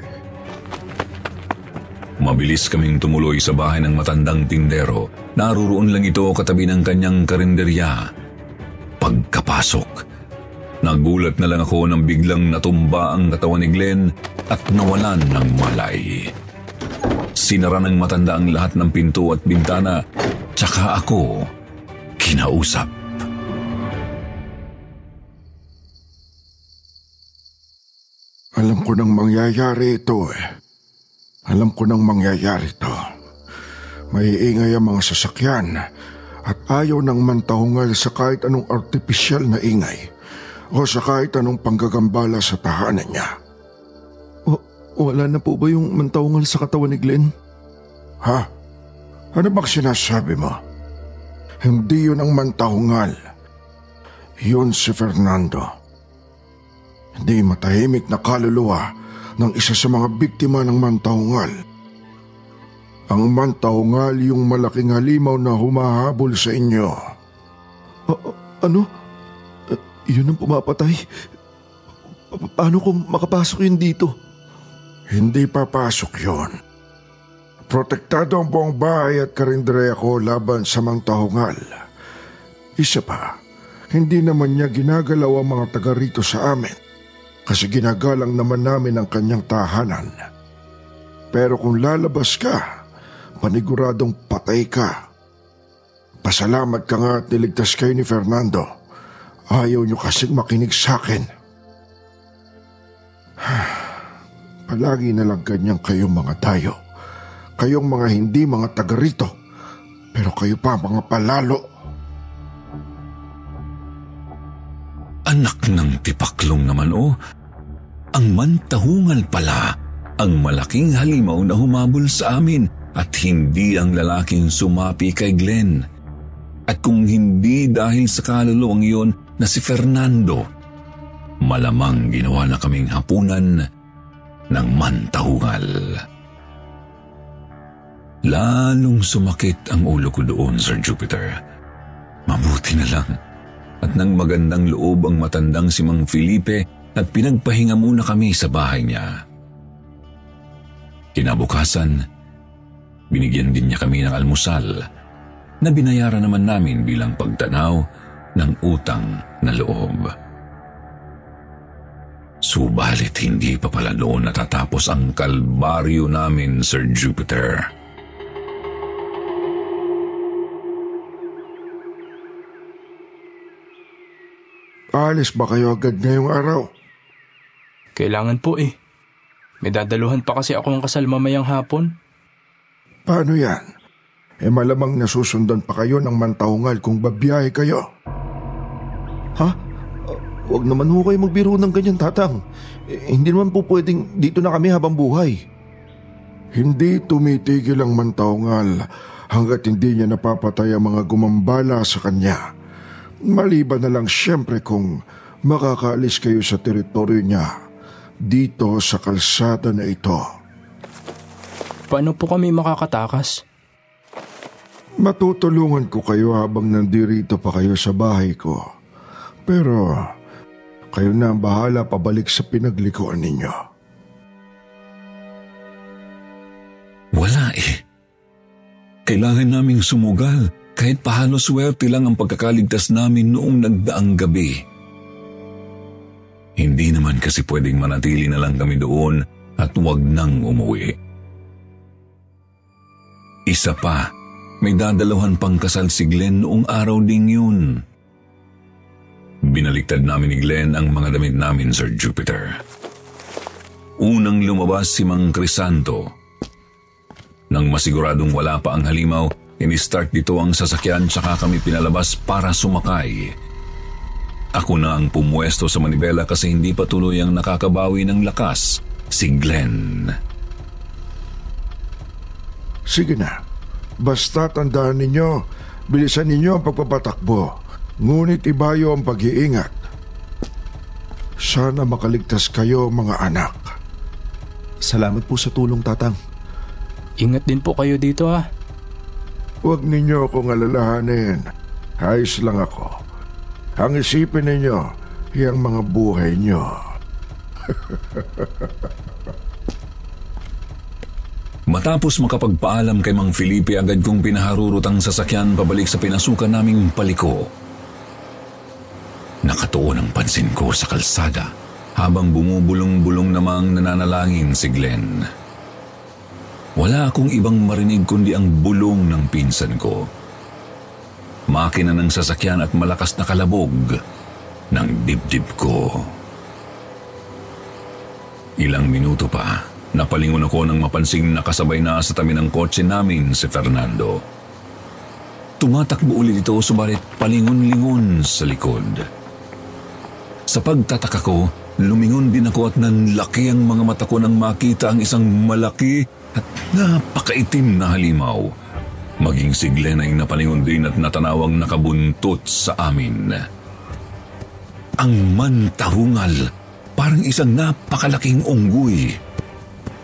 Mabilis kaming tumuloy sa bahay ng matandang tindero. Naruroon lang ito katabi ng kanyang karinderya. Pagkapasok, nagulat na lang ako nang biglang natumba ang katawan ni Glenn at nawalan ng malay. Sinara ng matanda ang lahat ng pinto at bintana, tsaka ako kinausap. Alam ko nang mangyayari ito Alam ko nang mangyayari ito. Maiingay ang mga sasakyan at ayaw ng mantahungal sa kahit anong artipisyal na ingay o sa kahit anong panggagambala sa tahanan niya. Wala na po ba yung mantahungal sa katawan ni Glenn? Ha? Ano bang sinasabi mo? Hindi yun ang mantahungal. Yun si Fernando. Hindi matahimik na kaluluwa ng isa sa mga biktima ng mantahungal. Ang mantahungal yung malaking halimaw na humahabol sa inyo. Ano? Yun ang pumapatay? Paano kung makapasok yun dito? Hindi papasok yun. Protektado ang buong bahay at karinderya ko laban sa mantahungal. Isa pa, hindi naman niya ginagalaw ang mga taga rito sa amin kasi ginagalang naman namin ang kanyang tahanan. Pero kung lalabas ka, paniguradong patay ka. Pasalamat ka nga at niligtas kayo ni Fernando. Ayaw niyo kasing makinig sa akin. Palagi na lang ganyan kayong mga tayo. Kayong mga hindi mga taga rito. Pero kayo pa mga palalo. Anak ng tipaklong naman ang mantahungal pala ang malaking halimaw na humabol sa amin at hindi ang lalaking sumapi kay Glenn. At kung hindi dahil sa kaluluwang iyon na si Fernando, malamang ginawa na kaming hapunan ng mantahungal. Lalong sumakit ang ulo ko doon, Sir Jupiter. Mabuti na lang at nang magandang loob ang matandang si Mang Felipe at pinagpahinga muna kami sa bahay niya. Kinabukasan, binigyan din niya kami ng almusal na binayaran naman namin bilang pagtanaw ng utang na loob. Subalit hindi pa pala doon natatapos ang kalbaryo namin, Sir Jupiter. Aalis ba kayo agad ngayong araw? Kailangan po May dadaluhan pa kasi akong kasal mamayang hapon. Paano yan? Malamang nasusundan pa kayo ng mantahungal kung babiyahe kayo. Ha? Huwag naman ho kayo magbiro ng ganyan, Tatang. Hindi naman po pwedeng dito na kami habang buhay. Hindi tumitigil ang mantahungal hanggat hindi niya napapatay ang mga gumambala sa kanya. Maliban na lang siyempre kung makakaalis kayo sa teritoryo niya dito sa kalsada na ito. Paano po kami makakatakas? Matutulungan ko kayo habang nandirito pa kayo sa bahay ko. Pero kayo na ang bahala pabalik sa pinaglikuan ninyo. Wala Kailangan naming sumugal. Kahit pahalo swerte lang ang pagkakaligtas namin noong nagdaang gabi. Hindi naman kasi pwedeng manatili na lang kami doon at huwag nang umuwi. Isa pa, may dadalawan pang kasal si Glenn noong araw ding yun. Binaliktad namin ni Glenn ang mga damit namin, Sir Jupiter. Unang lumabas si Mang Crisanto. Nang masiguradong wala pa ang halimaw, ini-start dito ang sasakyan tsaka kami pinalabas para sumakay. Ako na ang pumuesto sa manibela kasi hindi pa tuloy ang nakakabawi ng lakas si Glenn. Sige na. Basta tandaan ninyo, bilisan ninyo ang pagpapatakbo. Ngunit ibayo ang pag-iingat. Sana makaligtas kayo, mga anak. Salamat po sa tulong, Tatang. Ingat din po kayo dito ha. Huwag ninyo akong alalahanin. Ayos lang ako. Ang isipin ninyo, yung mga buhay nyo. Matapos makapagpaalam kay Mang Felipe, agad kong pinaharurot ang sasakyan pabalik sa pinasukan naming paliko. Nakatuon ang pansin ko sa kalsada habang bumubulong-bulong namang nananalangin si Glenn. Wala akong ibang marinig kundi ang bulong ng pinsan ko. Makina ng sasakyan at malakas na kalabog ng dibdib ko. Ilang minuto pa, napalingon ako nang mapansing nakasabay na sa tabi ng kotse namin si Fernando. Tumatakbo ulit ito subalit palingon-lingon sa likod. Sa pagtataka ko, lumingon din ako at nanlaki ang mga mata ko nang makita ang isang malaki at napakaitim na halimaw. Maging si Glenn ay napalingon din at natanawang nakabuntot sa amin. Ang mantahungal, parang isang napakalaking unggoy.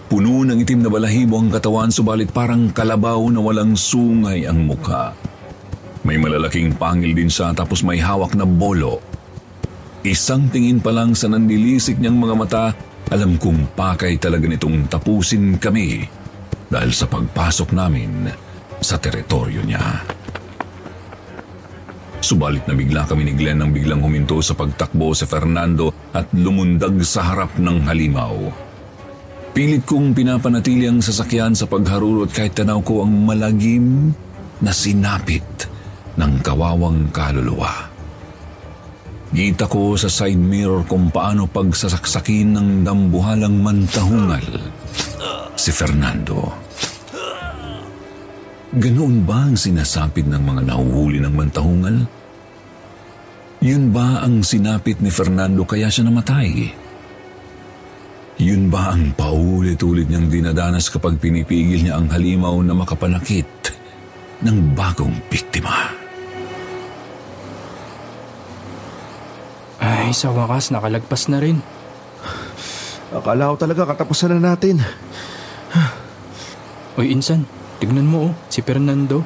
Puno ng itim na balahibo ang katawan subalit parang kalabaw na walang sungay ang mukha. May malalaking pangil din siya tapos may hawak na bolo. Isang tingin pa lang sa nanlilisik niyang mga mata, alam kong pakay talaga nitong tapusin kami dahil sa pagpasok namin sa teritoryo niya. Subalit na bigla kami ni Glenn nang biglang huminto sa pagtakbo si Fernando at lumundag sa harap ng halimaw. Pilit kong pinapanatili ang sasakyan sa pagharurot kahit tanaw ko ang malagim na sinapit ng kawawang kaluluwa. Kita ko sa side mirror kung paano pagsasaksakin ng dambuhalang mantahungal si Fernando. Ganoon ba ang sinasapit ng mga nahuhuli ng mantahungal? Yun ba ang sinapit ni Fernando kaya siya namatay? Yun ba ang paulit-ulit niyang dinadanas kapag pinipigil niya ang halimaw na makapanakit ng bagong biktima? Ay, sa wakas nakalagpas na rin. Akala ko talaga katapusan na natin. Uy, Insan, tignan mo si Fernando.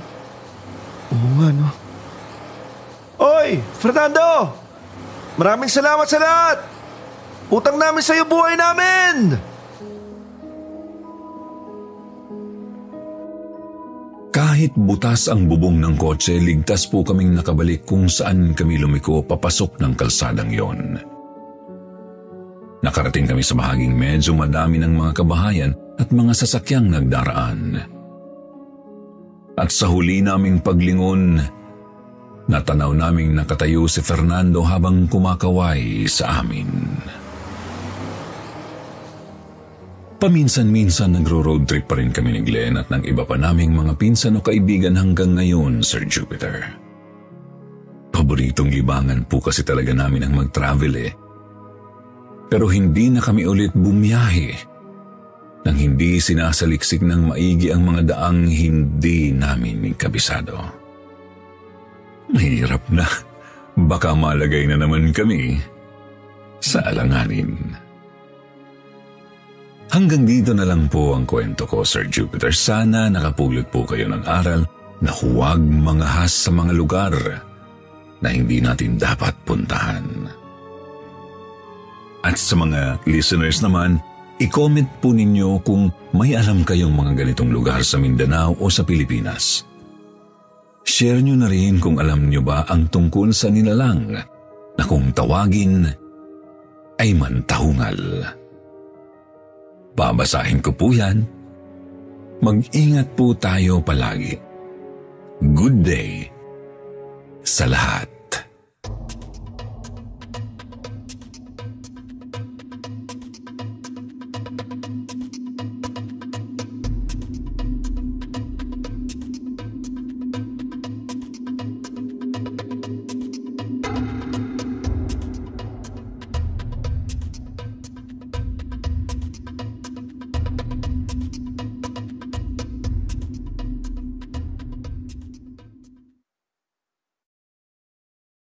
Oo nga, no? Oy, Fernando! Maraming salamat sa lahat! Utang namin sa'yo buhay namin! Kahit butas ang bubong ng kotse, ligtas po kaming nakabalik kung saan kami lumiko papasok ng kalsadang yon. Nakarating kami sa bahaging medyo madami ng mga kabahayan at mga sasakyang nagdaraan. At sa huli naming paglingon, natanaw naming nakatayo si Fernando habang kumakaway sa amin. Paminsan-minsan nagro-road trip pa rin kami ni Glenn at ng iba pa naming mga pinsan o kaibigan hanggang ngayon, Sir Jupiter. Paboritong libangan po kasi talaga namin ang mag-travel Pero hindi na kami ulit bumiyahe nang hindi sinasaliksik ng maigi ang mga daang hindi namin kabisado. Mahirap na. Baka malagay na naman kami sa alanganin. Hanggang dito na lang po ang kwento ko, Sir Jupiter. Sana nakapulot po kayo ng aral na huwag mangahas sa mga lugar na hindi natin dapat puntahan. At sa mga listeners naman, i-comment po ninyo kung may alam kayong mga ganitong lugar sa Mindanao o sa Pilipinas. Share nyo na rin kung alam nyo ba ang tungkol sa nilalang na kung tawagin ay mantahungal. Babasahin ko po yan. Mag-ingat po tayo palagi. Good day sa lahat.